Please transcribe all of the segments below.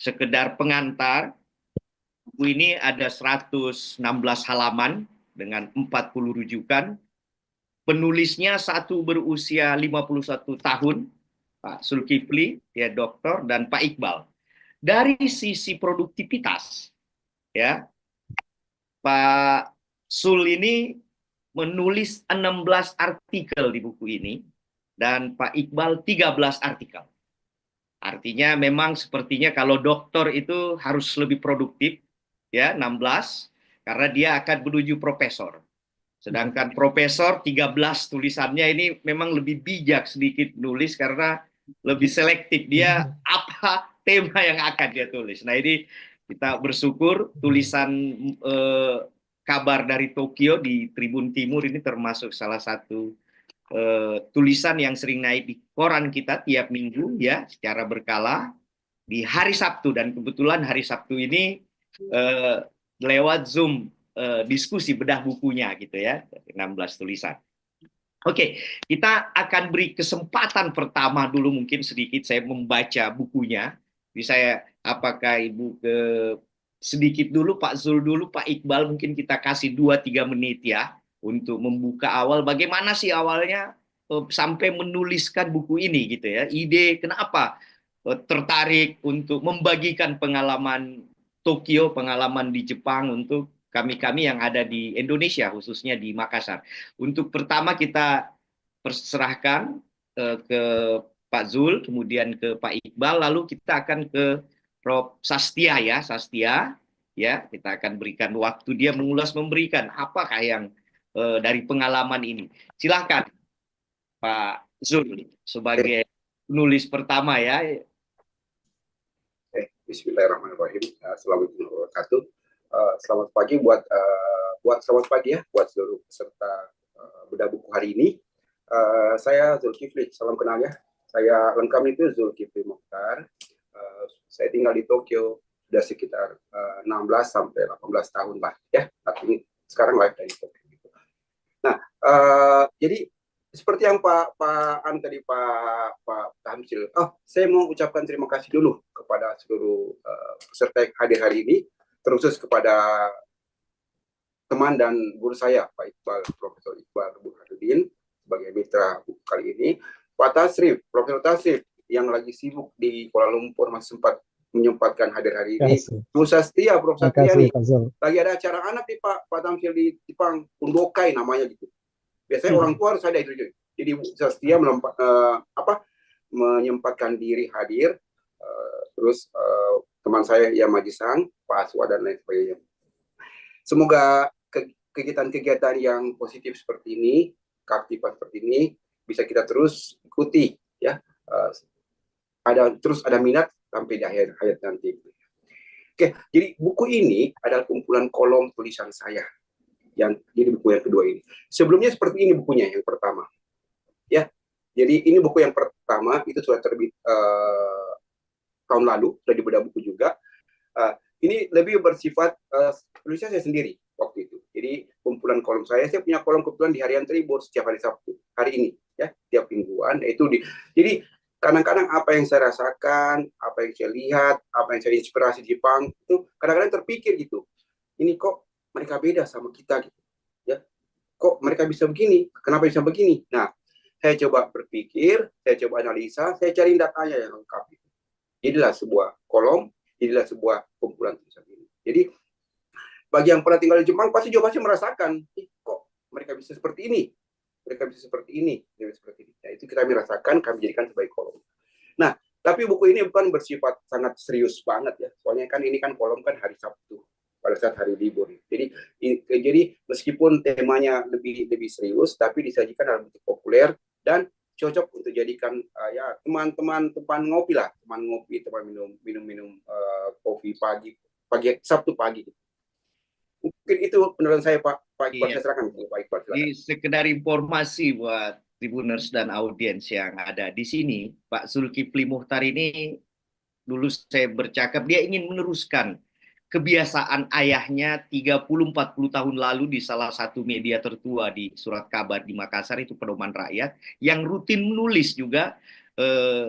sekedar pengantar. Buku ini ada 116 halaman dengan 40 rujukan. Penulisnya satu berusia 51 tahun, Pak Zulkifli, ya dokter, dan Pak Iqbal. Dari sisi produktivitas, ya, Pak Sul ini menulis 16 artikel di buku ini, dan Pak Iqbal 13 artikel. Artinya memang sepertinya kalau dokter itu harus lebih produktif, ya 16, karena dia akan menuju profesor. Sedangkan profesor 13 tulisannya ini memang lebih bijak sedikit nulis karena lebih selektif dia apa tema yang akan dia tulis. Nah ini kita bersyukur tulisan kabar dari Tokyo di Tribun Timur ini termasuk salah satu tulisan yang sering naik di koran kita tiap minggu ya secara berkala di hari Sabtu, dan kebetulan hari Sabtu ini lewat Zoom diskusi bedah bukunya gitu ya, 16 tulisan. Oke, kita akan beri kesempatan pertama dulu mungkin sedikit saya membaca bukunya. Jadi saya apakah Ibu sedikit dulu Pak Zul dulu, Pak Iqbal mungkin kita kasih 2-3 menit ya untuk membuka awal bagaimana sih awalnya sampai menuliskan buku ini gitu ya. Ide kenapa tertarik untuk membagikan pengalaman Tokyo, pengalaman di Jepang untuk kami-kami yang ada di Indonesia, khususnya di Makassar. Untuk pertama kita perserahkan ke Pak Zul, kemudian ke Pak Iqbal, lalu kita akan ke Prof. Sastia ya, Sastia. Ya, kita akan berikan waktu dia mengulas, memberikan apakah yang dari pengalaman ini. Silakan Pak Zul sebagai penulis pertama ya. Bismillahirrahmanirrahim. Assalamualaikum warahmatullahi wabarakatuh. Selamat pagi selamat pagi ya buat seluruh peserta bedah buku hari ini. Saya Zulkifli, salam kenal ya. Saya lengkap itu Zulkifli Mokhtar. Saya tinggal di Tokyo sudah sekitar 16 sampai 18 tahun lah ya. Tapi sekarang live dari Tokyo. Nah, jadi seperti yang Pak tadi Pak Tamsil, saya mau ucapkan terima kasih dulu kepada seluruh peserta yang hadir hari ini, terkhusus kepada teman dan guru saya Pak Iqbal, Profesor Iqbal Burhanuddin sebagai mitra buku kali ini, Pak Tasrif, Profesor Tasrif yang lagi sibuk di Kuala Lumpur masih sempat menyempatkan hadir hari ini, Bu Sastia, Profesor Sastia nih, lagi ada acara anak nih Pak Tamsil di Jepang, Undokai namanya gitu. Biasanya orang tua harus ada itu. Jadi Sastia menyempatkan diri hadir. Terus teman saya Yamagi-san, Pak Aswa dan lain sebagainya. Semoga kegiatan-kegiatan yang positif seperti ini, keaktifan seperti ini bisa kita terus ikuti ya. Terus ada minat sampai di akhir hayat nanti. Oke, jadi buku ini adalah kumpulan kolom tulisan saya. Jadi buku yang kedua ini. Sebelumnya seperti ini bukunya yang pertama. Ya. Jadi ini buku yang pertama itu sudah terbit tahun lalu, sudah dibedah buku juga. Ini lebih bersifat tulisan saya sendiri waktu itu. Jadi kumpulan kolom saya punya kolom kebetulan di Harian Tribun setiap hari Sabtu. Hari ini ya, tiap mingguan itu jadi kadang-kadang apa yang saya rasakan, apa yang saya lihat, apa yang saya inspirasi di Jepang itu kadang-kadang terpikir gitu. Ini kok mereka beda sama kita gitu ya, kok mereka bisa begini, kenapa bisa begini. Nah, saya coba berpikir, saya coba analisa, saya cari datanya yang lengkap gitu. Jadilah sebuah kolom, jadilah sebuah kumpulan tulisan ini. Jadi bagi yang pernah tinggal di Jepang pasti juga merasakan, kok mereka bisa seperti ini, mereka bisa seperti ini, seperti ini. Nah, itu kita merasakan, kami jadikan sebagai kolom. Nah, tapi buku ini bukan bersifat sangat serius banget ya, soalnya kan ini kan kolom kan hari Sabtu pada saat hari libur. Jadi meskipun temanya lebih serius, tapi disajikan dalam bentuk populer dan cocok untuk jadikan ya teman-teman ngopi lah, teman minum kopi pagi Sabtu pagi. Mungkin itu penilaian saya Pak Iqbal. Saya serahkan Pak Iqbal. Di sekedar informasi buat Tribuners dan audiens yang ada di sini, Pak Zulkifli Mokhtar ini dulu saya bercakap dia ingin meneruskan kebiasaan ayahnya 30-40 tahun lalu di salah satu media tertua di surat kabar di Makassar, itu Pedoman Rakyat, yang rutin menulis juga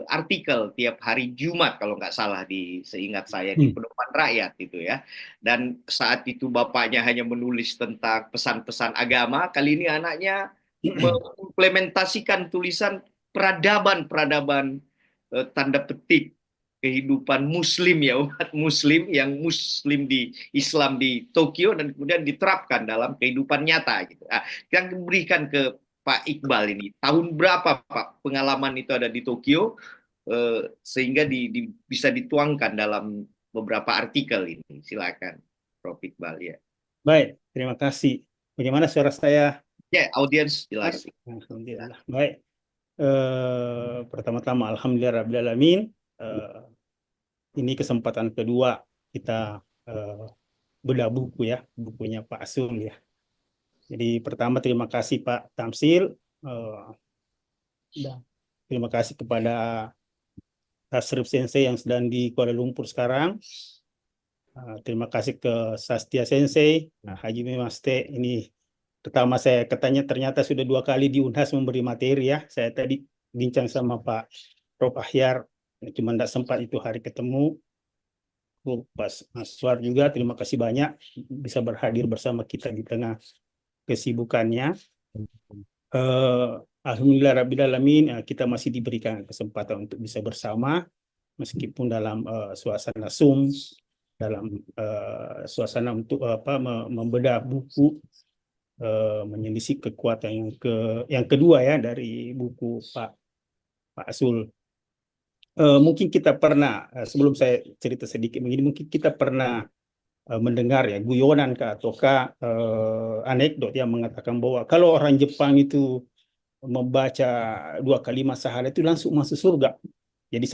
artikel tiap hari Jumat kalau nggak salah seingat saya di Hmm. Pedoman Rakyat itu ya. Dan saat itu bapaknya hanya menulis tentang pesan-pesan agama, kali ini anaknya mengimplementasikan tulisan peradaban-peradaban tanda petik kehidupan Muslim ya, umat Muslim yang Muslim di Islam di Tokyo dan kemudian diterapkan dalam kehidupan nyata gitu. Nah, yang diberikan ke Pak Iqbal ini, tahun berapa Pak pengalaman itu ada di Tokyo sehingga bisa dituangkan dalam beberapa artikel ini. Silakan, Prof. Iqbal ya. Baik, terima kasih. Bagaimana suara saya? Ya, audiens jelas. Alhamdulillah. Baik. Pertama-tama alhamdulillahirrahmanirrahim. Ini kesempatan kedua kita bedah buku ya, bukunya Pak Asul ya. Jadi pertama terima kasih Pak Tamsil. Dan terima kasih kepada Tasrif Sensei yang sedang di Kuala Lumpur sekarang. Terima kasih ke Sastia Sensei, Haji Maste. Ini pertama saya katanya ternyata sudah 2 kali di Unhas memberi materi ya. Saya tadi bincang sama Pak Prof. Ahyar, cuma tidak sempat itu hari ketemu. Pas Mas Suar juga terima kasih banyak bisa berhadir bersama kita di tengah kesibukannya. Alhamdulillah Rabbil Alamin, kita masih diberikan kesempatan untuk bisa bersama meskipun dalam suasana Zoom, dalam suasana untuk membedah buku, menyelisih kekuatan yang kedua ya dari buku Pak Asul. Mungkin kita pernah, sebelum saya cerita sedikit begini, mungkin kita pernah mendengar ya guyonan ataukah anekdot yang mengatakan bahwa kalau orang Jepang itu membaca 2 kalimat sehari itu langsung masuk surga. Jadi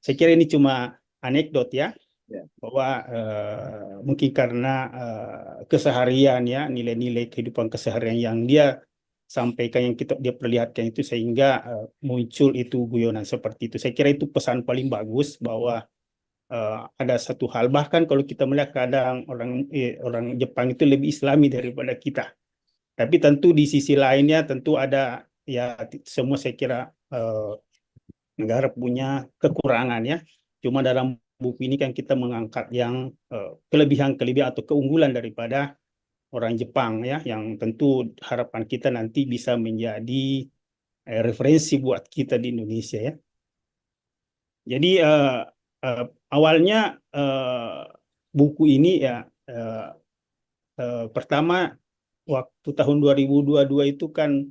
saya kira ini cuma anekdot ya, bahwa mungkin karena keseharian ya, nilai-nilai kehidupan keseharian yang dia sampaikan, yang dia perlihatkan itu sehingga muncul itu guyonan seperti itu. Saya kira itu pesan paling bagus bahwa ada satu hal, bahkan kalau kita melihat kadang orang Jepang itu lebih Islami daripada kita. Tapi tentu di sisi lainnya tentu ada ya, semua saya kira negara punya kekurangan ya. Cuma dalam buku ini kan kita mengangkat yang kelebihan-kelebihan atau keunggulan daripada orang Jepang ya, yang tentu harapan kita nanti bisa menjadi referensi buat kita di Indonesia ya. Jadi awalnya buku ini ya pertama waktu tahun 2022 itu kan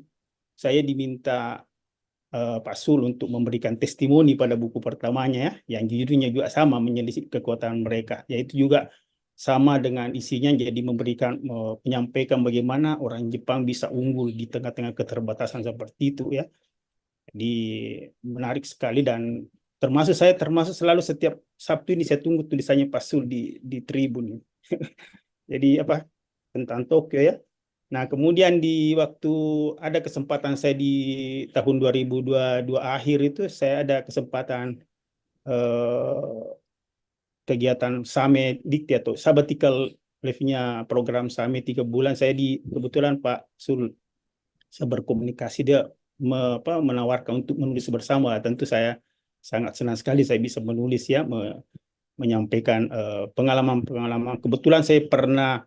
saya diminta Pak Sul untuk memberikan testimoni pada buku pertamanya ya, yang judulnya juga sama, menyelisih kekuatan mereka, yaitu juga sama dengan isinya, jadi menyampaikan bagaimana orang Jepang bisa unggul di tengah-tengah keterbatasan seperti itu ya. Jadi menarik sekali, dan termasuk selalu setiap Sabtu ini saya tunggu tulisannya Pak Sul di Tribun. Jadi tentang Tokyo ya. Nah, kemudian di waktu ada kesempatan saya di tahun 2022 akhir itu, saya ada kesempatan kegiatan Same Dikti atau sabbatical leave-nya program Same 3 bulan. Kebetulan Pak Sul, saya berkomunikasi, dia menawarkan untuk menulis bersama. Tentu saya sangat senang sekali saya bisa menulis ya, menyampaikan pengalaman-pengalaman. Kebetulan saya pernah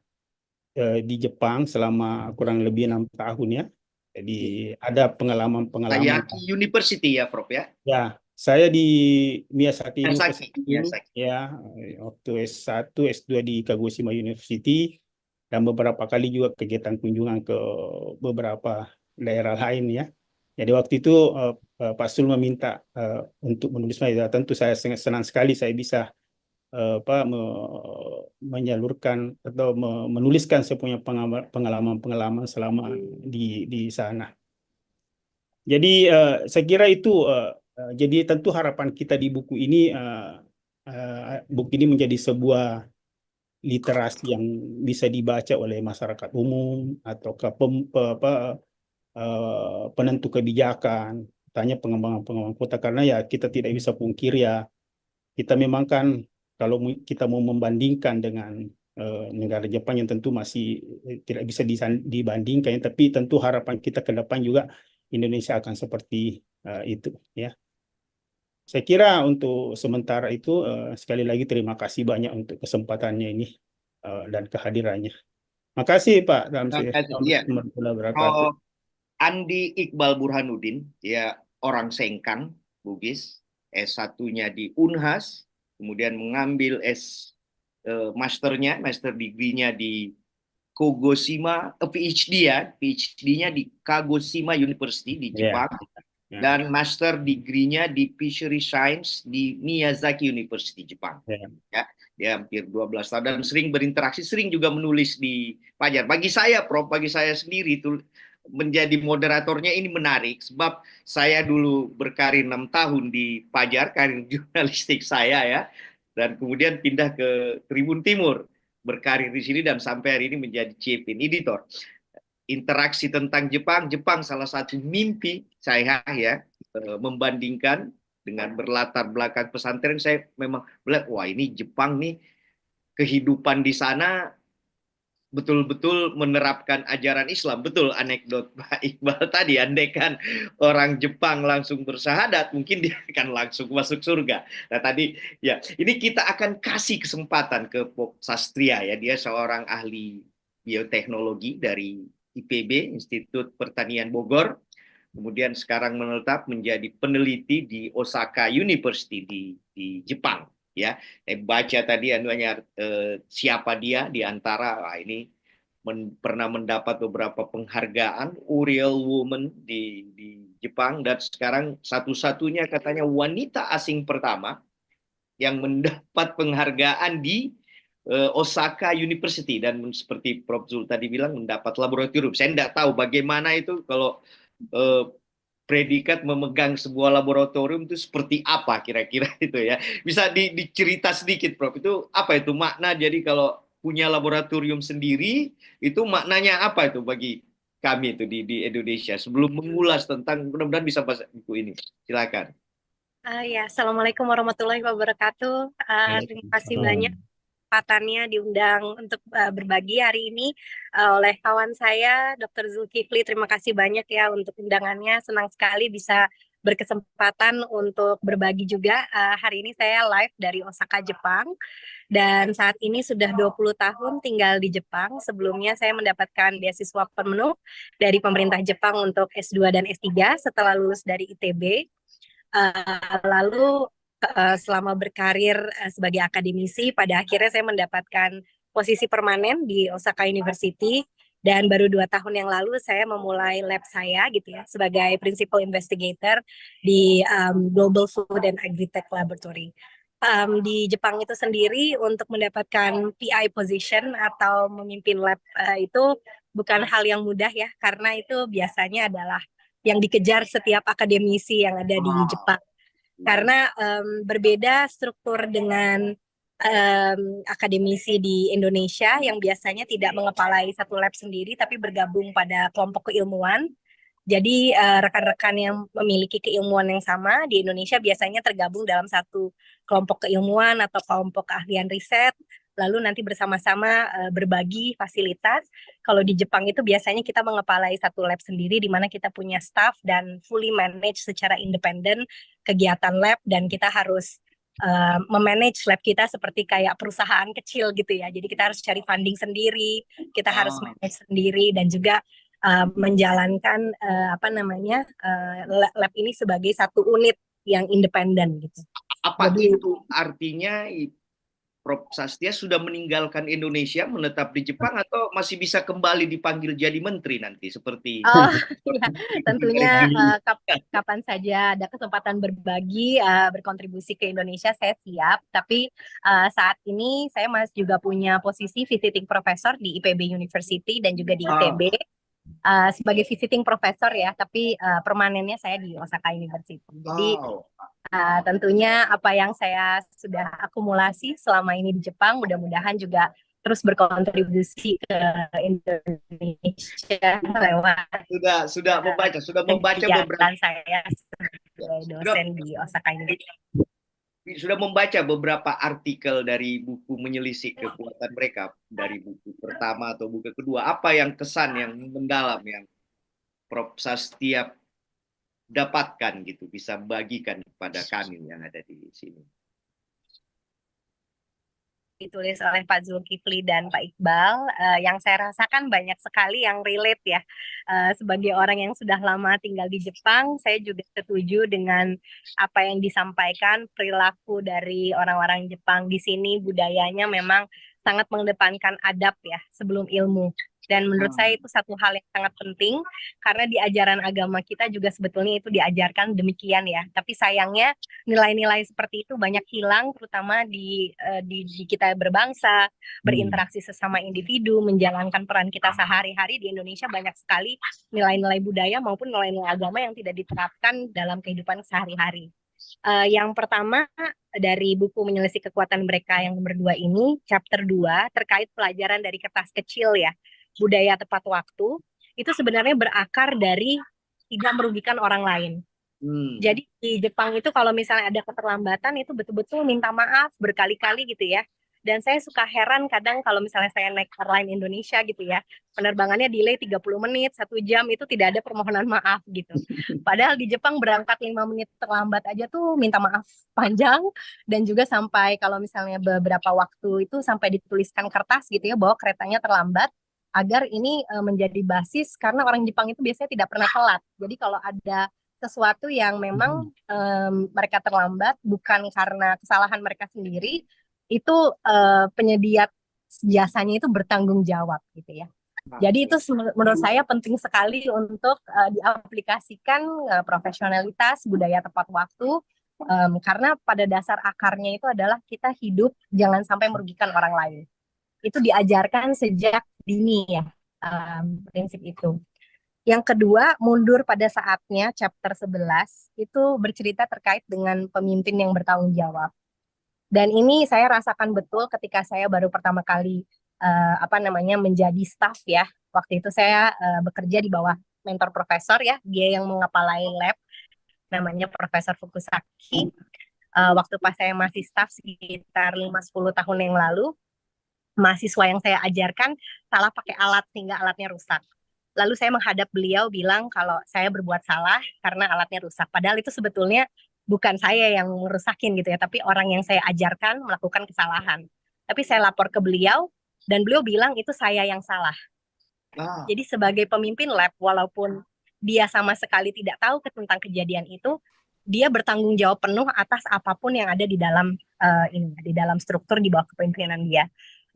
di Jepang selama kurang lebih 6 tahun ya. Jadi ada pengalaman-pengalaman. Sayaki University ya, Prof ya. Ya, saya di Miyazaki University Miyazaki. ya, waktu S1, S2 di Kagoshima University, dan beberapa kali juga kegiatan kunjungan ke beberapa daerah lain ya. Jadi waktu itu Pak Sul meminta untuk menulis, tentu saya sangat senang sekali saya bisa menyalurkan atau menuliskan saya punya pengalaman-pengalaman selama di sana. Jadi saya kira itu jadi tentu harapan kita di buku ini menjadi sebuah literasi yang bisa dibaca oleh masyarakat umum atau penentu kebijakan, tanya pengembangan kota, karena ya kita tidak bisa pungkir ya, kita memang kan kalau kita mau membandingkan dengan negara Jepang yang tentu masih tidak bisa dibandingkan, tapi tentu harapan kita ke depan juga Indonesia akan seperti itu ya. Saya kira untuk sementara itu sekali lagi terima kasih banyak untuk kesempatannya ini dan kehadirannya. Makasih Pak Ramsey. Iya. Assalamualaikum warahmatullahi wabarakatuh. Oh, Andi Iqbal Burhanuddin, dia orang Sengkang, Bugis, S1-nya di Unhas, kemudian mengambil master degree-nya di PhD-nya di Kagoshima University di Ya, Jepang, ya, dan master degree-nya di Fishery Science di Miyazaki University, Jepang. ya. Ya, dia hampir 12 tahun dan sering berinteraksi, sering juga menulis di Fajar. Bagi saya, Prof, bagi saya sendiri itu menjadi moderatornya ini menarik sebab saya dulu berkarir 6 tahun di Fajar, karir jurnalistik saya ya, dan kemudian pindah ke Tribun Timur, berkarir di sini dan sampai hari ini menjadi chief editor. Interaksi tentang Jepang salah satu mimpi saya ya, membandingkan dengan berlatar belakang pesantren. Saya memang melihat, wah ini Jepang nih, kehidupan di sana betul-betul menerapkan ajaran Islam. Betul anekdot Pak Iqbal tadi, andaikan orang Jepang langsung bersahadat, mungkin dia akan langsung masuk surga. Nah tadi ya, ini kita akan kasih kesempatan ke Pop Sastria ya, dia seorang ahli bioteknologi dari IPB, Institut Pertanian Bogor, kemudian sekarang menetap menjadi peneliti di Osaka University di Jepang. Ya, baca tadi siapa dia di antara ini pernah mendapat beberapa penghargaan Uriel Woman di Jepang, dan sekarang satu-satunya katanya wanita asing pertama yang mendapat penghargaan di Osaka University, dan seperti Prof Zul tadi bilang mendapat laboratorium. Saya tidak tahu bagaimana itu kalau predikat memegang sebuah laboratorium itu seperti apa kira-kira itu ya. Bisa dicerita sedikit Prof, itu apa itu makna, jadi kalau punya laboratorium sendiri itu maknanya apa itu bagi kami itu di Indonesia, sebelum mengulas tentang, mudah-mudahan bisa bahasa buku ini. Silakan. Ya, Assalamualaikum warahmatullahi wabarakatuh. Terima kasih banyak kesempatannya diundang untuk berbagi hari ini oleh kawan saya, Dr. Zulkifli. Terima kasih banyak ya untuk undangannya. Senang sekali bisa berkesempatan untuk berbagi juga. Hari ini saya live dari Osaka, Jepang. Dan saat ini sudah 20 tahun tinggal di Jepang. Sebelumnya saya mendapatkan beasiswa penuh dari pemerintah Jepang untuk S2 dan S3 setelah lulus dari ITB. Lalu selama berkarir sebagai akademisi, pada akhirnya saya mendapatkan posisi permanen di Osaka University, dan baru 2 tahun yang lalu saya memulai lab saya gitu ya sebagai principal investigator di Global Food and Agritech Laboratory. Di Jepang itu sendiri untuk mendapatkan PI position atau memimpin lab itu bukan hal yang mudah ya, karena itu biasanya adalah yang dikejar setiap akademisi yang ada di Jepang. Karena berbeda struktur dengan akademisi di Indonesia yang biasanya tidak mengepalai satu lab sendiri, tapi bergabung pada kelompok keilmuan. Jadi rekan-rekan yang memiliki keilmuan yang sama di Indonesia biasanya tergabung dalam satu kelompok keilmuan atau kelompok keahlian riset, lalu nanti bersama-sama berbagi fasilitas. Kalau di Jepang itu biasanya kita mengepalai satu lab sendiri, di mana kita punya staff dan fully manage secara independen kegiatan lab, dan kita harus memanage lab kita seperti kayak perusahaan kecil gitu ya. Jadi kita harus cari funding sendiri, kita harus manage sendiri, dan juga menjalankan lab ini sebagai satu unit yang independen gitu. Apa itu artinya Prof Sastia sudah meninggalkan Indonesia, menetap di Jepang, atau masih bisa kembali dipanggil jadi menteri nanti seperti ya, tentunya kapan saja ada kesempatan berbagi berkontribusi ke Indonesia saya siap, tapi saat ini saya masih juga punya posisi visiting professor di IPB University dan juga di ITB. Sebagai visiting professor ya, tapi permanennya saya di Osaka University. Jadi tentunya apa yang saya sudah akumulasi selama ini di Jepang mudah-mudahan juga terus berkontribusi ke Indonesia lewat sudah membaca beberapa saya sebagai dosen di Osaka University. Sudah membaca beberapa artikel dari buku Menyelisik Kekuatan Mereka, dari buku pertama atau buku kedua. Apa yang kesan yang mendalam yang Prof Sastia dapatkan gitu, bisa bagikan kepada kami yang ada di sini? Ditulis oleh Pak Zulkifli dan Pak Iqbal, yang saya rasakan banyak sekali yang relate ya. Sebagai orang yang sudah lama tinggal di Jepang, saya juga setuju dengan apa yang disampaikan, perilaku dari orang-orang Jepang di sini, budayanya memang sangat mengedepankan adab ya sebelum ilmu. Dan menurut saya itu satu hal yang sangat penting karena di ajaran agama kita juga sebetulnya itu diajarkan demikian ya. Tapi sayangnya nilai-nilai seperti itu banyak hilang, terutama di kita berbangsa, berinteraksi sesama individu, menjalankan peran kita sehari-hari di Indonesia, banyak sekali nilai-nilai budaya maupun nilai-nilai agama yang tidak diterapkan dalam kehidupan sehari-hari. Yang pertama dari buku Menyelisih Kekuatan Mereka yang nomor 2 ini, chapter 2 terkait pelajaran dari kertas kecil ya, budaya tepat waktu, itu sebenarnya berakar dari tidak merugikan orang lain. Jadi di Jepang itu kalau misalnya ada keterlambatan itu betul-betul minta maaf berkali-kali gitu ya. Dan saya suka heran kadang kalau misalnya saya naik airline Indonesia gitu ya, penerbangannya delay 30 menit, 1 jam, itu tidak ada permohonan maaf gitu. Padahal di Jepang berangkat 5 menit terlambat aja tuh minta maaf panjang, dan juga sampai kalau misalnya beberapa waktu itu sampai dituliskan kertas gitu ya bahwa keretanya terlambat, agar ini menjadi basis karena orang Jepang itu biasanya tidak pernah telat. Jadi kalau ada sesuatu yang memang mereka terlambat bukan karena kesalahan mereka sendiri, itu penyedia jasanya itu bertanggung jawab gitu ya. Jadi itu menurut saya penting sekali untuk diaplikasikan profesionalitas, budaya tepat waktu, karena pada dasar akarnya itu adalah kita hidup jangan sampai merugikan orang lain. Itu diajarkan sejak dini ya, prinsip itu. Yang kedua, mundur pada saatnya, chapter 11, itu bercerita terkait dengan pemimpin yang bertanggung jawab. Dan ini saya rasakan betul ketika saya baru pertama kali menjadi staff ya. Waktu itu saya bekerja di bawah mentor profesor ya, dia yang mengepalai lab, namanya Profesor Fukusaki. Waktu pas saya masih staff sekitar 5-10 tahun yang lalu, mahasiswa yang saya ajarkan salah pakai alat sehingga alatnya rusak. Lalu saya menghadap beliau bilang kalau saya berbuat salah karena alatnya rusak. Padahal itu sebetulnya bukan saya yang merusakin gitu ya, tapi orang yang saya ajarkan melakukan kesalahan. Tapi saya lapor ke beliau dan beliau bilang itu saya yang salah. Jadi sebagai pemimpin lab, walaupun dia sama sekali tidak tahu tentang kejadian itu, dia bertanggung jawab penuh atas apapun yang ada di dalam di dalam struktur di bawah kepemimpinan dia.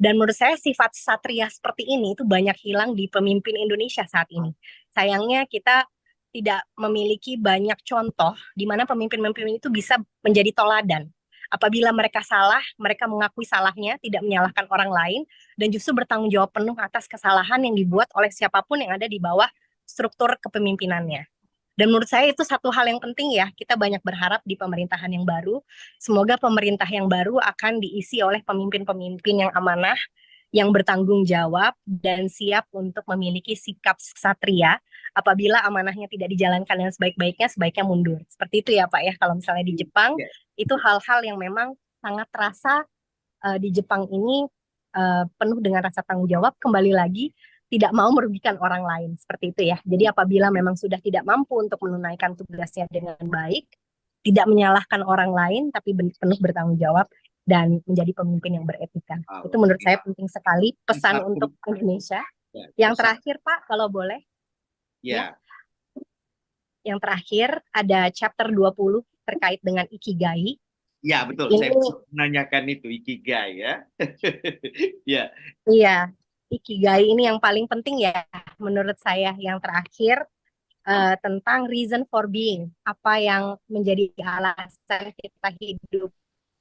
Dan menurut saya sifat satria seperti ini itu banyak hilang di pemimpin Indonesia saat ini. Sayangnya kita tidak memiliki banyak contoh di mana pemimpin-pemimpin itu bisa menjadi toladan. Apabila mereka salah, mereka mengakui salahnya, tidak menyalahkan orang lain, dan justru bertanggung jawab penuh atas kesalahan yang dibuat oleh siapapun yang ada di bawah struktur kepemimpinannya. Dan menurut saya itu satu hal yang penting ya, kita banyak berharap di pemerintahan yang baru, semoga pemerintah yang baru akan diisi oleh pemimpin-pemimpin yang amanah, yang bertanggung jawab, dan siap untuk memiliki sikap satria. Apabila amanahnya tidak dijalankan dengan sebaik-baiknya, sebaiknya mundur. Seperti itu ya Pak ya, kalau misalnya di Jepang, itu hal-hal yang memang sangat terasa di Jepang ini penuh dengan rasa tanggung jawab, kembali lagi, tidak mau merugikan orang lain, seperti itu ya. Jadi apabila memang sudah tidak mampu untuk menunaikan tugasnya dengan baik, tidak menyalahkan orang lain, tapi penuh bertanggung jawab dan menjadi pemimpin yang beretika. Itu menurut saya penting sekali, pesan untuk Indonesia. Yang terakhir Pak, kalau boleh. Ya. Yang terakhir ada chapter 20 terkait dengan Ikigai. Ya, betul. Saya menanyakan itu, Ikigai ya. Ya. Iya. Ikigai ini yang paling penting ya menurut saya, yang terakhir tentang reason for being, apa yang menjadi alasan kita hidup.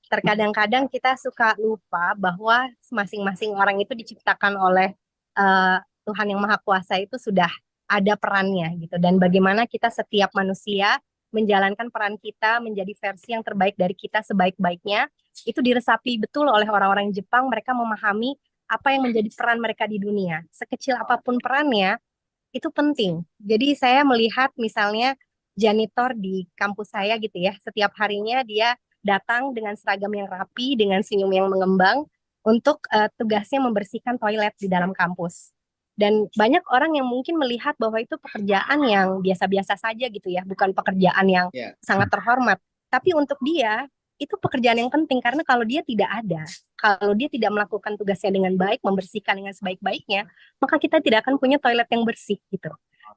Terkadang-kadang kita suka lupa bahwa masing-masing orang itu diciptakan oleh Tuhan yang Maha Kuasa, itu sudah ada perannya gitu, dan bagaimana kita setiap manusia menjalankan peran kita menjadi versi yang terbaik dari kita sebaik-baiknya, itu diresapi betul oleh orang-orang Jepang. Mereka memahami apa yang menjadi peran mereka di dunia. Sekecil apapun perannya, itu penting. Jadi saya melihat misalnya janitor di kampus saya gitu ya, setiap harinya dia datang dengan seragam yang rapi, dengan senyum yang mengembang, untuk tugasnya membersihkan toilet di dalam kampus. Dan banyak orang yang mungkin melihat bahwa itu pekerjaan yang biasa-biasa saja gitu ya, bukan pekerjaan yang Ya. sangat terhormat. Tapi untuk dia, itu pekerjaan yang penting karena kalau dia tidak ada, kalau dia tidak melakukan tugasnya dengan baik, membersihkan dengan sebaik-baiknya, maka kita tidak akan punya toilet yang bersih gitu.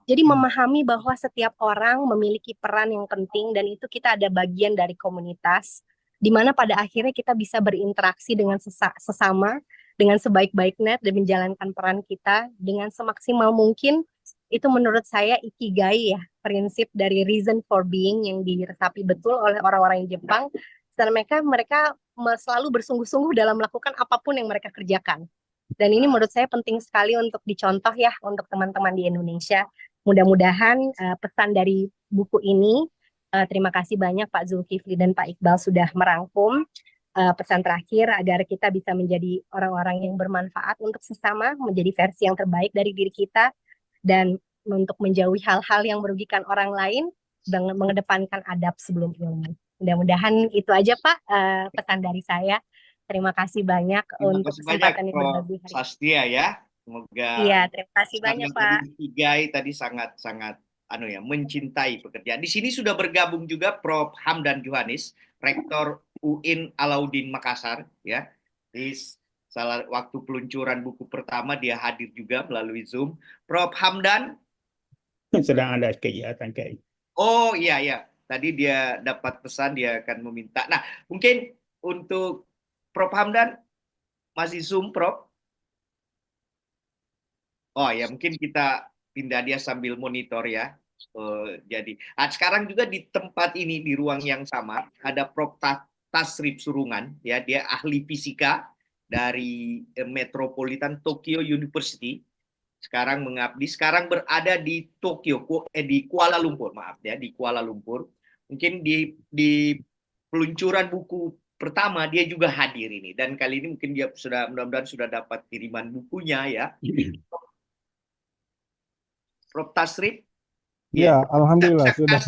Jadi memahami bahwa setiap orang memiliki peran yang penting dan itu kita ada bagian dari komunitas, di mana pada akhirnya kita bisa berinteraksi dengan sesama, dengan sebaik-baiknya dan menjalankan peran kita dengan semaksimal mungkin. Itu menurut saya ikigai ya, prinsip dari reason for being yang diresapi betul oleh orang-orang Jepang. Dan mereka selalu bersungguh-sungguh dalam melakukan apapun yang mereka kerjakan. Dan ini menurut saya penting sekali untuk dicontoh ya untuk teman-teman di Indonesia. Mudah-mudahan pesan dari buku ini, terima kasih banyak Pak Zulkifli dan Pak Iqbal sudah merangkum pesan terakhir agar kita bisa menjadi orang-orang yang bermanfaat untuk sesama, menjadi versi yang terbaik dari diri kita, dan untuk menjauhi hal-hal yang merugikan orang lain, dengan mengedepankan adab sebelum ilmu. Mudah-mudahan itu aja Pak pesan dari saya. Terima kasih banyak untuk kesempatan yang berbagi hari ini. Sastia ya, semoga. Iya, terima kasih banyak Pak. Ikigai tadi sangat-sangat mencintai pekerjaan. Di sini sudah bergabung juga Prof. Hamdan Johanis, Rektor UIN Alauddin Makassar ya. Di salah waktu peluncuran buku pertama dia hadir juga melalui Zoom. Prof. Hamdan sedang ada kegiatan kayak. Oh iya. Tadi dia dapat pesan dia akan meminta. Nah, mungkin untuk Prof. Hamdan masih Zoom, Prof. Oh ya, mungkin kita pindah dia sambil monitor ya. Jadi, sekarang juga di tempat ini di ruang yang sama ada Prof. Tasrif Surungan, ya dia ahli fisika dari Metropolitan Tokyo University. Sekarang mengabdi, sekarang berada di di Kuala Lumpur, maaf ya, di Kuala Lumpur. Mungkin di peluncuran buku pertama dia juga hadir ini, dan kali ini mungkin dia mudah-mudahan sudah dapat kiriman bukunya ya. Prof. Tasrif. Ya, alhamdulillah sudah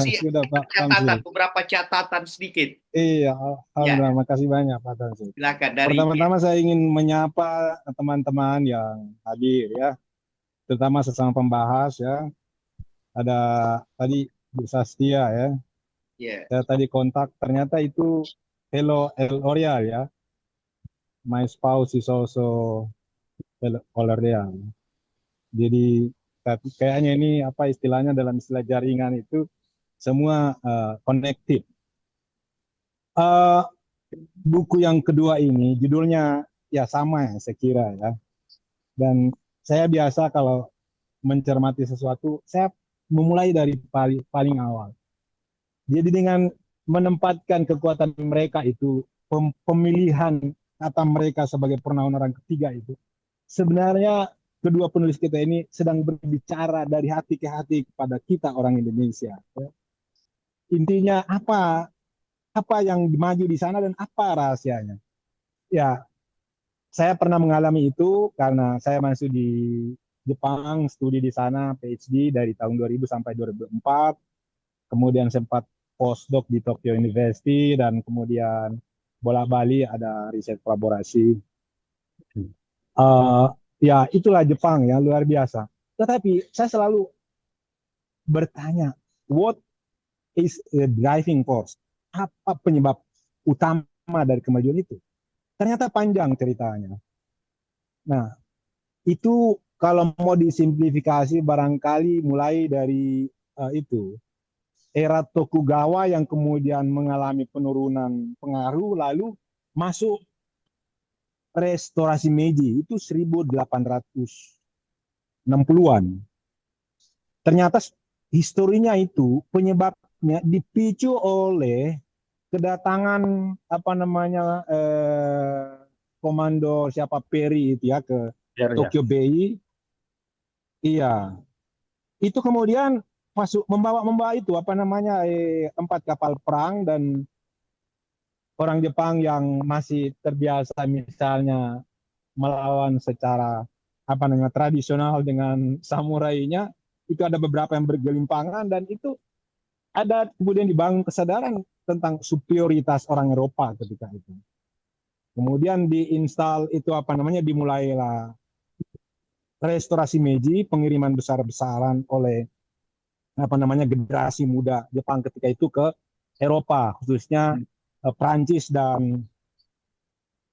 Pak Tamsil. Beberapa catatan sedikit. Iya, alhamdulillah, makasih banyak Pak Tamsil. Silakan. Pertama-tama saya ingin menyapa teman-teman yang hadir ya, terutama sesama pembahas ya. Ada tadi Bu Sastia ya. Yeah. Saya tadi kontak, ternyata itu Hello L'Oreal ya. My spouse is also L'Oreal. Jadi kayaknya ini apa istilahnya dalam istilah jaringan itu semua connected. Buku yang kedua ini judulnya ya sama ya saya kira ya. Dan saya biasa kalau mencermati sesuatu saya memulai dari paling awal. Jadi dengan menempatkan kekuatan mereka itu pemilihan kata mereka sebagai pronoun orang ketiga itu sebenarnya kedua penulis kita ini sedang berbicara dari hati ke hati kepada kita orang Indonesia. Intinya apa yang maju di sana dan apa rahasianya? Ya, saya pernah mengalami itu karena saya masuk di Jepang, studi di sana, PhD dari tahun 2000 sampai 2004. Kemudian sempat postdoc di Tokyo University dan kemudian bolak-balik ada riset kolaborasi. Ya itulah Jepang ya, luar biasa. Tetapi saya selalu bertanya, what is the driving force? Apa penyebab utama dari kemajuan itu? Ternyata panjang ceritanya. Nah, itu kalau mau disimplifikasi barangkali mulai dari itu. Era Tokugawa yang kemudian mengalami penurunan pengaruh lalu masuk restorasi Meiji itu 1860-an. Ternyata historinya itu penyebabnya dipicu oleh kedatangan komando siapa Perry itu ya ke Tokyo Bay. Iya. Itu kemudian membawa itu 4 kapal perang dan orang Jepang yang masih terbiasa misalnya melawan secara tradisional dengan samurainya, itu ada beberapa yang bergelimpangan dan itu ada kemudian dibangun kesadaran tentang superioritas orang Eropa ketika itu. Kemudian diinstal itu dimulailah restorasi Meiji, pengiriman besar-besaran oleh generasi muda Jepang ketika itu ke Eropa, khususnya Prancis dan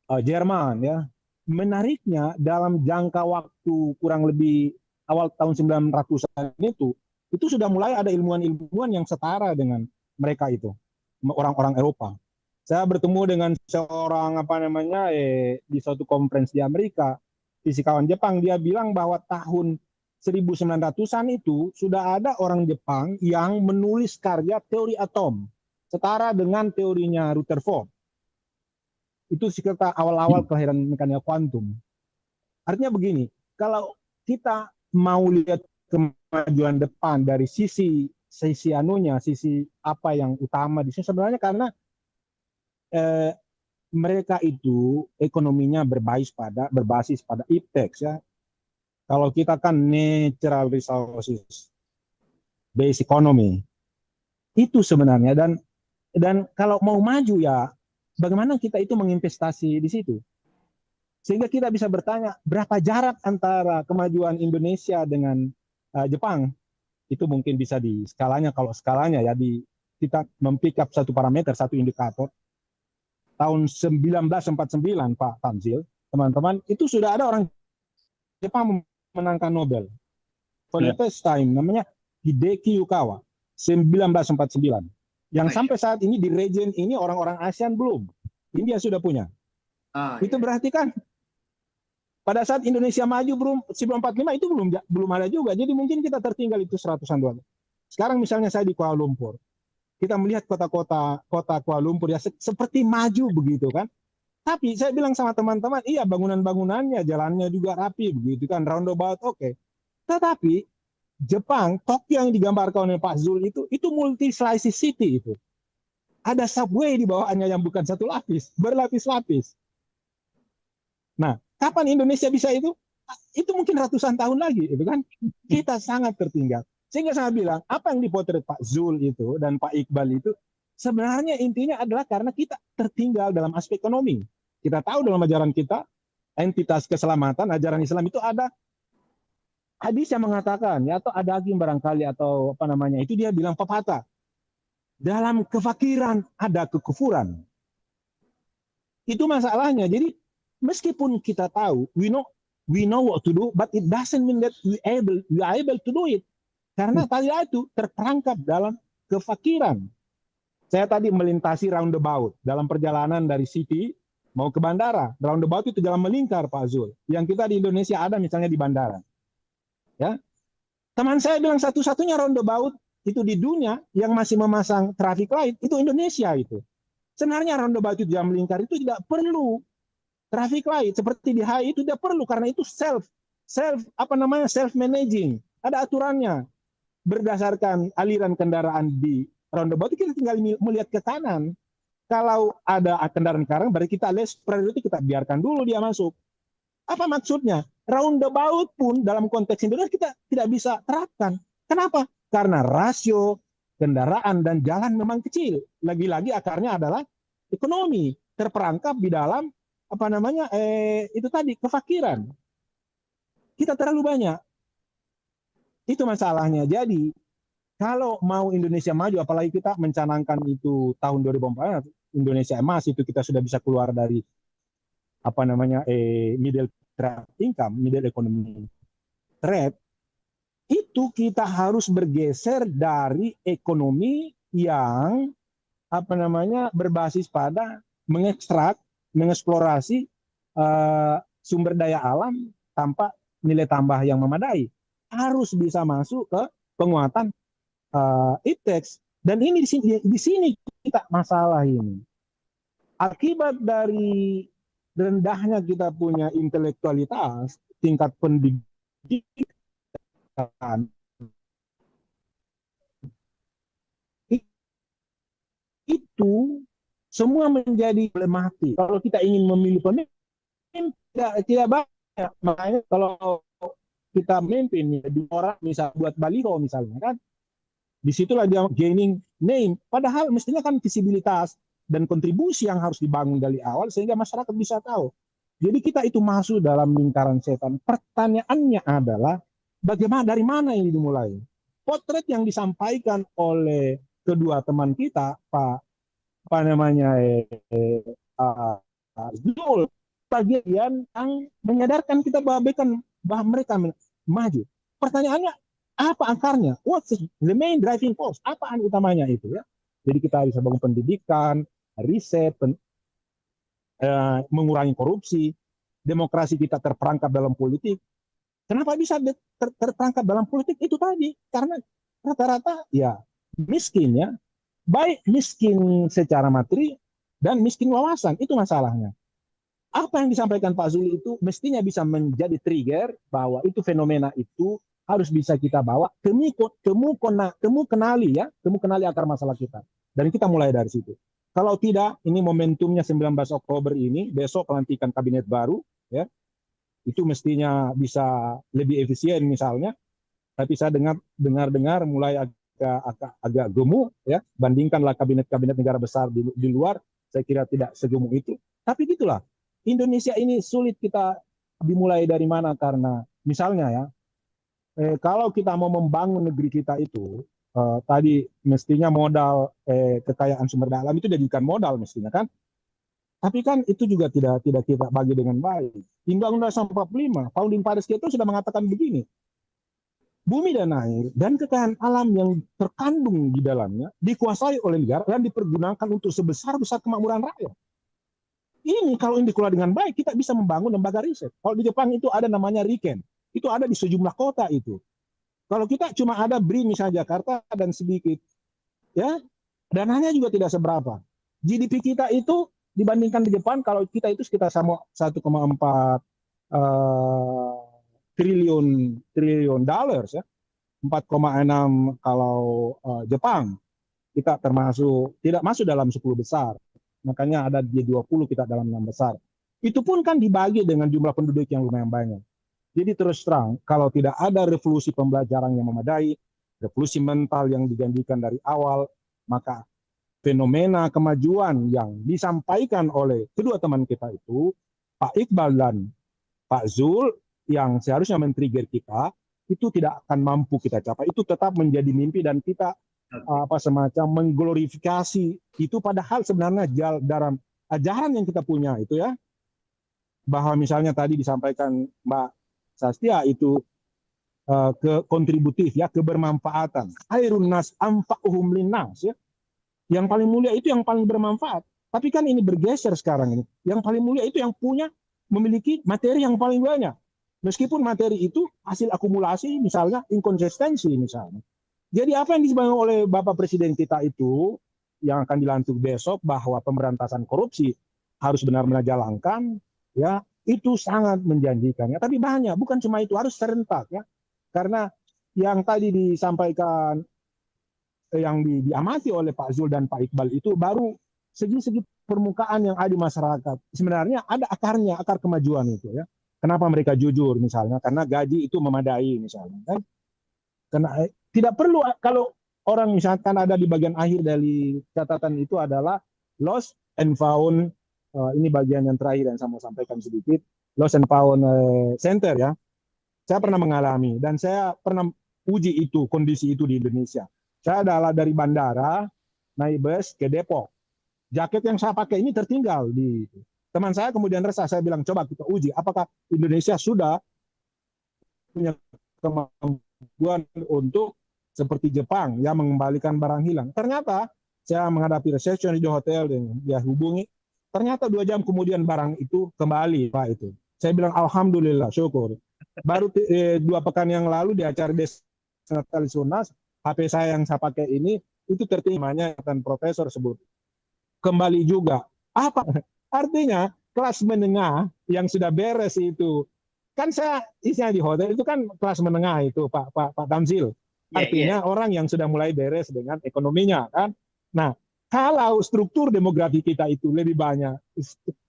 Jerman, ya. Menariknya dalam jangka waktu kurang lebih awal tahun 900-an itu sudah mulai ada ilmuwan-ilmuwan yang setara dengan mereka itu, orang-orang Eropa. Saya bertemu dengan seorang di suatu konferensi di Amerika, fisikawan Jepang, dia bilang bahwa tahun 1900-an itu sudah ada orang Jepang yang menulis karya teori atom setara dengan teorinya Rutherford. Itu sekitar awal-awal kelahiran mekanika kuantum. Artinya begini, kalau kita mau lihat kemajuan depan dari sisi apa yang utama di sini sebenarnya karena mereka itu ekonominya berbasis pada iptex, ya. Kalau kita kan natural resources based economy itu sebenarnya, dan kalau mau maju ya bagaimana kita itu menginvestasi di situ sehingga kita bisa bertanya berapa jarak antara kemajuan Indonesia dengan Jepang. Itu mungkin bisa di skalanya, kalau skalanya ya kita mempick up satu parameter, satu indikator. Tahun 1949 Pak Tamzil, teman-teman, itu sudah ada orang Jepang menangkan Nobel. For the first time, namanya Hideki Yukawa, 1949. Yang sampai saat ini di region ini orang-orang ASEAN belum. India sudah punya. Itu berarti kan pada saat Indonesia maju sebelum 45 itu belum ada juga. Jadi mungkin kita tertinggal itu 100-an tahun. Sekarang misalnya saya di Kuala Lumpur. Kita melihat kota Kuala Lumpur ya seperti maju begitu kan. Tapi saya bilang sama teman-teman, iya bangunan-bangunannya, jalannya juga rapi begitu kan, roundabout oke. Tetapi Jepang, Tokyo yang digambarkan oleh Pak Zul itu multi-slices city itu. Ada subway di bawahnya yang bukan satu lapis, berlapis-lapis. Nah, kapan Indonesia bisa itu? Itu mungkin ratusan tahun lagi, itu kan. Kita sangat tertinggal. Sehingga saya bilang, apa yang dipotret Pak Zul itu dan Pak Iqbal itu sebenarnya intinya adalah karena kita tertinggal dalam aspek ekonomi. Kita tahu dalam ajaran kita, entitas keselamatan, ajaran Islam itu ada hadis yang mengatakan, ya, atau ada lagi barangkali, atau itu dia bilang pepatah. Dalam kefakiran ada kekufuran. Itu masalahnya. Jadi meskipun kita tahu, we know what to do, but it doesn't mean that we are able to do it. Karena tadi itu terperangkap dalam kefakiran. Saya tadi melintasi roundabout dalam perjalanan dari city mau ke bandara. Roundabout itu jalan melingkar, Pak Zul. Yang kita di Indonesia ada misalnya di bandara. Ya, teman saya bilang satu-satunya roundabout itu di dunia yang masih memasang traffic light itu Indonesia itu. Sebenarnya roundabout itu jalan melingkar itu tidak perlu traffic light seperti di HI itu tidak perlu karena itu self managing. Ada aturannya. Berdasarkan aliran kendaraan di roundabout kita tinggal melihat ke kanan. Kalau ada kendaraan sekarang berarti kita less priority, kita biarkan dulu dia masuk. Apa maksudnya? Roundabout pun dalam konteks Indonesia kita tidak bisa terapkan. Kenapa? Karena rasio kendaraan dan jalan memang kecil. Lagi-lagi akarnya adalah ekonomi, terperangkap di dalam itu tadi kefakiran. Kita terlalu banyak. Itu masalahnya. Jadi kalau mau Indonesia maju, apalagi kita mencanangkan itu tahun 2040 Indonesia emas, itu kita sudah bisa keluar dari middle trap income, middle economy trap. Itu kita harus bergeser dari ekonomi yang berbasis pada mengekstrak, mengeksplorasi sumber daya alam tanpa nilai tambah yang memadai. Harus bisa masuk ke penguatan iptex. Dan ini di sini kita masalah ini. Akibat dari rendahnya kita punya intelektualitas, tingkat pendidikan, itu semua menjadi problematik. Kalau kita ingin memilih pemimpin, tidak banyak. Makanya kalau kita memimpin di orang, misal buat baliho misalnya kan, disitulah dia gaining name. Padahal mestinya kan visibilitas dan kontribusi yang harus dibangun dari awal sehingga masyarakat bisa tahu. Jadi kita itu masuk dalam lingkaran setan. Pertanyaannya adalah bagaimana, dari mana ini dimulai? Potret yang disampaikan oleh kedua teman kita, Pak apa namanya Zul, bagian yang menyadarkan kita bahwa mereka maju. Pertanyaannya apa akarnya? What's the main driving force? Apa utamanya itu ya? Jadi kita bisa bangun pendidikan, riset, mengurangi korupsi, demokrasi kita terperangkap dalam politik. Kenapa bisa terperangkap dalam politik? Itu tadi karena rata-rata ya miskin ya, baik miskin secara materi dan miskin wawasan, itu masalahnya. Apa yang disampaikan Pak Zuli itu mestinya bisa menjadi trigger bahwa itu fenomena itu harus bisa kita bawa, temu kenali akar masalah kita. Dan kita mulai dari situ. Kalau tidak, ini momentumnya 19 Oktober ini, besok pelantikan kabinet baru, ya, itu mestinya bisa lebih efisien misalnya. Tapi saya dengar mulai agak gemuk, ya, bandingkanlah kabinet-kabinet negara besar di luar, saya kira tidak segemuk itu. Tapi gitulah, Indonesia ini sulit kita dimulai dari mana, karena misalnya ya, kalau kita mau membangun negeri kita itu, tadi mestinya modal kekayaan sumber daya alam itu dijadikan modal mestinya kan. Tapi kan itu juga tidak kita bagi dengan baik. Undang-Undang 45, Founding Fathers kita sudah mengatakan begini, bumi dan air dan kekayaan alam yang terkandung di dalamnya dikuasai oleh negara dan dipergunakan untuk sebesar-besar kemakmuran rakyat. Ini kalau ini dikelola dengan baik, kita bisa membangun lembaga riset. Kalau di Jepang itu ada namanya RIKEN. Itu ada di sejumlah kota itu. Kalau kita cuma ada BRI misalnya Jakarta dan sedikit, ya, dananya juga tidak seberapa. GDP kita itu dibandingkan di Jepang, kalau kita itu sekitar sama 1,4 triliun dollars ya, 4,6 kalau Jepang. Kita termasuk tidak masuk dalam 10 besar. Makanya ada di 20 kita dalam 6 besar. Itu pun kan dibagi dengan jumlah penduduk yang lumayan banyak. Jadi terus terang, kalau tidak ada revolusi pembelajaran yang memadai, revolusi mental yang dijanjikan dari awal, maka fenomena kemajuan yang disampaikan oleh kedua teman kita itu, Pak Iqbal dan Pak Zul, yang seharusnya men-trigger kita, itu tidak akan mampu kita capai. Itu tetap menjadi mimpi dan kita semacam mengglorifikasi itu, padahal sebenarnya dalam ajaran yang kita punya itu ya, bahwa misalnya tadi disampaikan Mbak Sastia itu kontributif ya, kebermanfaatan. Khairun nas anfa'uhum linnas ya. Yang paling mulia itu yang paling bermanfaat. Tapi kan ini bergeser sekarang ini. Yang paling mulia itu yang memiliki materi yang paling banyak. Meskipun materi itu hasil akumulasi misalnya inkonsistensi misalnya. Jadi apa yang disebutkan oleh Bapak Presiden kita itu yang akan dilantik besok, bahwa pemberantasan korupsi harus benar-benar jalankan, ya, itu sangat menjanjikan. Ya. Tapi banyak, bukan cuma itu, harus serentak ya. Karena yang tadi disampaikan, yang diamati oleh Pak Zul dan Pak Iqbal itu baru segi-segi permukaan yang ada di masyarakat. Sebenarnya ada akarnya, akar kemajuan itu ya. Kenapa mereka jujur misalnya? Karena gaji itu memadai misalnya kan. Karena tidak perlu, kalau orang misalkan ada di bagian akhir dari catatan itu adalah lost and found, ini bagian yang terakhir yang saya mau sampaikan sedikit, lost and found center ya. Saya pernah mengalami dan saya pernah uji itu, kondisi itu di Indonesia. Saya adalah dari bandara naik bus ke Depok. Jaket yang saya pakai ini tertinggal di teman saya, kemudian resah. Saya bilang coba kita uji apakah Indonesia sudah punya kemampuan untuk seperti Jepang yang mengembalikan barang hilang. Ternyata saya menghadapi resepsionis di hotel dan dia hubungi. Ternyata 2 jam kemudian barang itu kembali Pak itu. Saya bilang alhamdulillah, syukur. Baru 2 pekan yang lalu di acara Desnatalis Unas, HP saya yang saya pakai ini itu tertimanya dan profesor sebut kembali juga. Apa artinya? Kelas menengah yang sudah beres itu, kan saya isinya di hotel itu kan kelas menengah itu Pak Tamzil. Artinya orang yang sudah mulai beres dengan ekonominya kan. Nah, kalau struktur demografi kita itu lebih banyak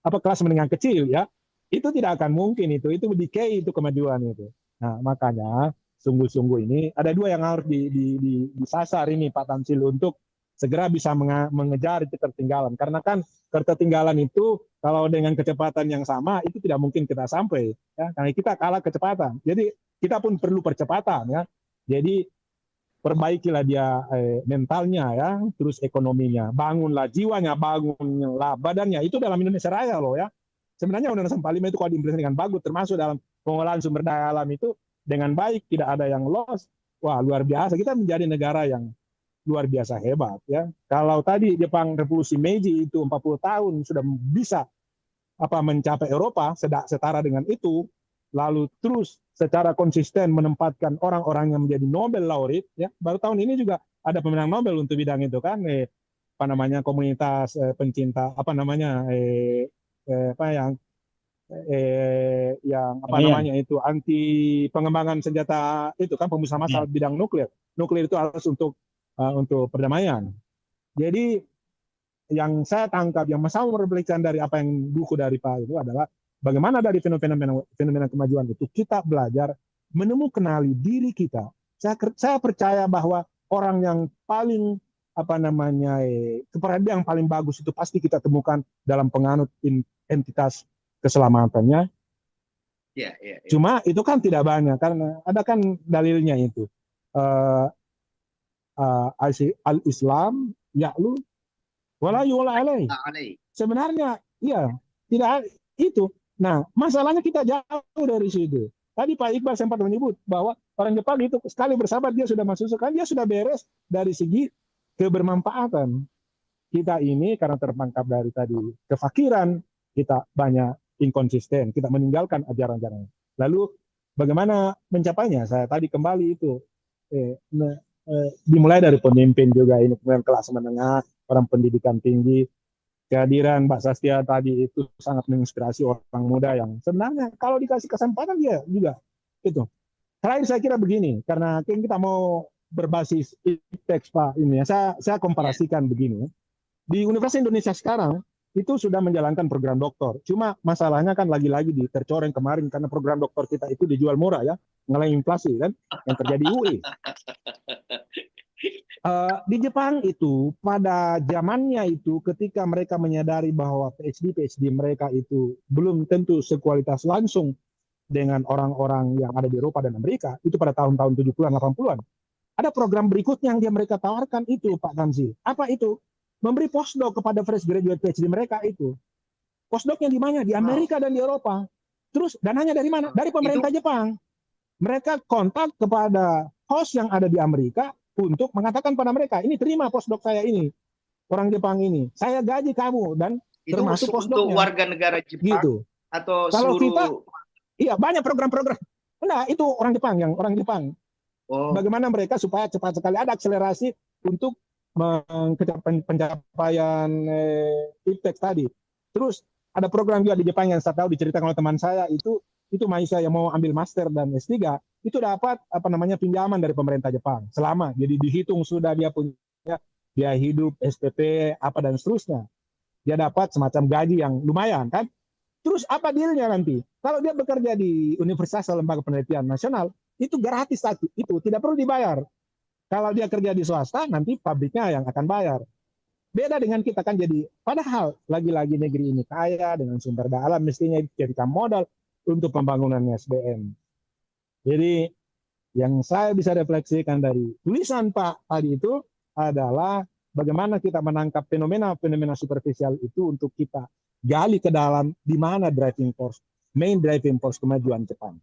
kelas menengah kecil ya, itu tidak akan mungkin itu decay itu kemajuan itu. Nah, makanya sungguh-sungguh ini ada 2 yang harus disasar ini Pak Tamzil untuk segera bisa mengejar itu ketertinggalan. Karena kan ketertinggalan itu kalau dengan kecepatan yang sama itu tidak mungkin kita sampai, ya, karena kita kalah kecepatan. Jadi kita pun perlu percepatan, ya. Jadi perbaikilah dia mentalnya, ya, terus ekonominya, bangunlah jiwanya, bangunlah badannya. Itu dalam Indonesia Raya loh, ya. Sebenarnya Undang-Undang 45 itu kalau diimplementasikan bagus, termasuk dalam pengolahan sumber daya alam itu dengan baik, tidak ada yang loss. Wah, luar biasa. Kita menjadi negara yang luar biasa hebat, ya. Kalau tadi Jepang Revolusi Meiji itu 40 tahun sudah bisa mencapai Eropa setara dengan itu, lalu terus secara konsisten menempatkan orang-orang yang menjadi Nobel laureate, ya. Baru tahun ini juga ada pemenang Nobel untuk bidang itu kan, komunitas pencinta itu anti pengembangan senjata itu kan, pemusnah massal bidang nuklir. Nuklir itu harus untuk perdamaian. Jadi yang saya tangkap, yang saya merefleksikan dari apa yang buku dari Pak itu adalah bagaimana dari fenomena kemajuan itu kita belajar menemukan diri kita. Saya percaya bahwa orang yang paling kepribadian yang paling bagus itu pasti kita temukan dalam penganut entitas keselamatannya. Cuma itu kan tidak banyak, karena ada kan dalilnya itu. Al-Islam ya'lu wala yu'la alaih. Sebenarnya iya, tidak itu. Nah, masalahnya kita jauh dari situ. Tadi Pak Iqbal sempat menyebut bahwa orang Jepang itu sekali bersahabat dia sudah masuk sekali, dia sudah beres dari segi kebermanfaatan. Kita ini karena terperangkap dari tadi kefakiran, kita banyak inkonsisten, kita meninggalkan ajaran-ajaran. Lalu bagaimana mencapainya? Saya tadi kembali itu dimulai dari pemimpin juga ini, kemudian kelas menengah, orang pendidikan tinggi. Kehadiran Mbak Sastia tadi itu sangat menginspirasi orang muda yang sebenarnya kalau dikasih kesempatan dia juga itu. Terakhir saya kira begini, karena kita mau berbasis teks Pak ini ya, saya komparasikan begini. Di Universitas Indonesia sekarang itu sudah menjalankan program doktor. Cuma masalahnya kan lagi-lagi tercoreng kemarin karena program doktor kita itu dijual murah, ya, ngalahin inflasi kan yang terjadi UI. Di Jepang itu pada zamannya itu ketika mereka menyadari bahwa PhD mereka itu belum tentu sekualitas langsung dengan orang-orang yang ada di Eropa dan Amerika, itu pada tahun-tahun 70-an 80-an. Ada program berikutnya yang mereka tawarkan itu Pak Tanzil. Apa itu? Memberi postdoc kepada fresh graduate PhD mereka itu. Postdocnya di mana? Di Amerika dan di Eropa. Terus dananya dari mana? Dari pemerintah Jepang. Mereka kontak kepada host yang ada di Amerika untuk mengatakan pada mereka, ini terima postdoc saya ini, orang Jepang ini, saya gaji kamu, dan itu termasuk postdocnya. Untuk warga negara Jepang gitu. Atau kalau seluruh... kita, iya banyak program-program. Nah, itu orang Jepang. Oh. Bagaimana mereka supaya cepat sekali ada akselerasi untuk pencapaian IPTEX tadi. Terus ada program juga di Jepang yang saya tahu diceritakan oleh teman saya itu mahasiswa yang mau ambil master dan S3 itu dapat pinjaman dari pemerintah Jepang selama, jadi dihitung sudah dia punya biaya hidup, SPP dan seterusnya, dia dapat semacam gaji yang lumayan kan. Terus apa dealnya nanti kalau dia bekerja di universitas atau lembaga penelitian nasional itu gratis, itu tidak perlu dibayar. Kalau dia kerja di swasta nanti pabriknya yang akan bayar. Beda dengan kita kan, jadi padahal lagi-lagi negeri ini kaya dengan sumber daya alam, mestinya dijadikan modal untuk pembangunan SDM. Jadi yang saya bisa refleksikan dari tulisan Pak tadi itu adalah bagaimana kita menangkap fenomena superficial itu untuk kita gali ke dalam di mana main driving force kemajuan Jepang.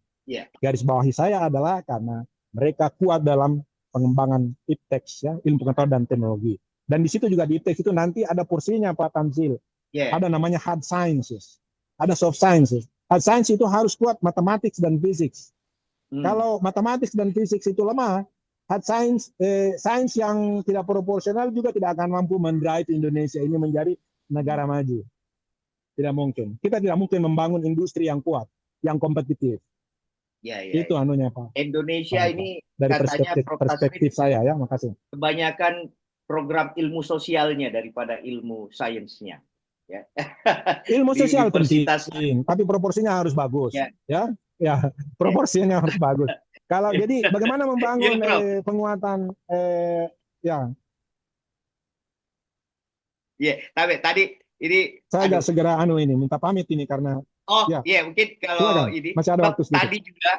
Garis bawahi saya adalah karena mereka kuat dalam pengembangan IPTEX, ya, ilmu pengetahuan dan teknologi. Dan di situ juga di IPTEX itu nanti ada porsinya Pak Tanzil. Ada namanya hard sciences, ada soft sciences. Hard science itu harus kuat matematik dan fisik. Kalau matematik dan fisik itu lemah, hard science, sains yang tidak proporsional juga tidak akan mampu mendrive Indonesia ini menjadi negara maju. Tidak mungkin. Kita tidak mungkin membangun industri yang kuat, yang kompetitif. Itu anunya Pak. Indonesia ini dari katanya perspektif saya, ya, makasih. Kebanyakan program ilmu sosialnya daripada ilmu sainsnya. Ya. Ilmu sosial penting, tapi proporsinya harus bagus. Ya, proporsinya harus bagus. Kalau jadi bagaimana membangun penguatan tapi tadi ini Saya agak segera minta pamit ini karena ya, mungkin kalau silakan. ini Masih ada waktu sedikit. tadi juga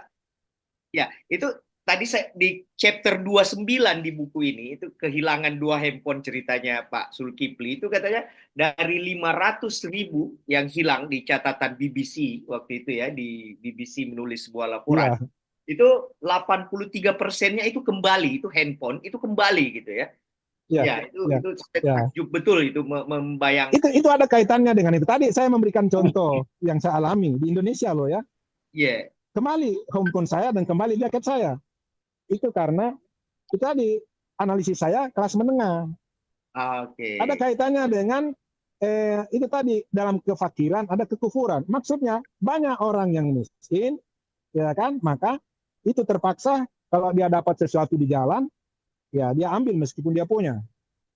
itu tadi saya di chapter 29 di buku ini itu kehilangan 2 handphone ceritanya Pak Zulkifli itu katanya dari 500.000 yang hilang di catatan BBC waktu itu ya, di BBC menulis sebuah laporan. Itu 83%-nya itu kembali, itu handphone itu kembali gitu ya. Itu takjub betul itu membayangkan. Itu ada kaitannya dengan itu. Tadi saya memberikan contoh yang saya alami di Indonesia loh ya. Kembali handphone saya dan kembali jaket saya. Itu karena itu tadi analisis saya kelas menengah. Ada kaitannya dengan itu tadi dalam kefakiran ada kekufuran. Maksudnya banyak orang yang miskin, ya kan? Maka itu terpaksa kalau dia dapat sesuatu di jalan, ya dia ambil meskipun dia punya.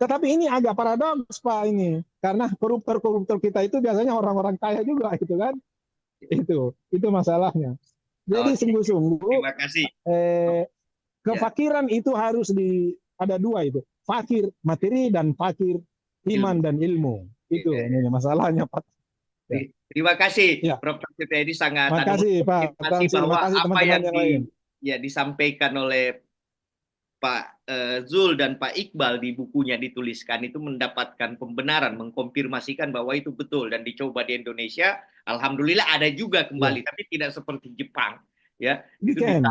Tetapi ini agak paradoks Pak ini, karena koruptor kita itu biasanya orang-orang kaya juga, gitu kan? Itu masalahnya. Jadi sungguh-sungguh, terima kasih. Kefakiran itu harus ada 2 itu, fakir materi dan fakir iman dan ilmu. Itu ini masalahnya Pak. Terima kasih Prof. Ini sangat. Terima kasih Pak. Terima kasih bahwa teman-teman yang lain. Disampaikan oleh Pak Zul dan Pak Iqbal di bukunya dituliskan itu mendapatkan pembenaran, mengkonfirmasikan bahwa itu betul dan dicoba di Indonesia. Alhamdulillah ada juga kembali, tapi tidak seperti Jepang. Ya, we can.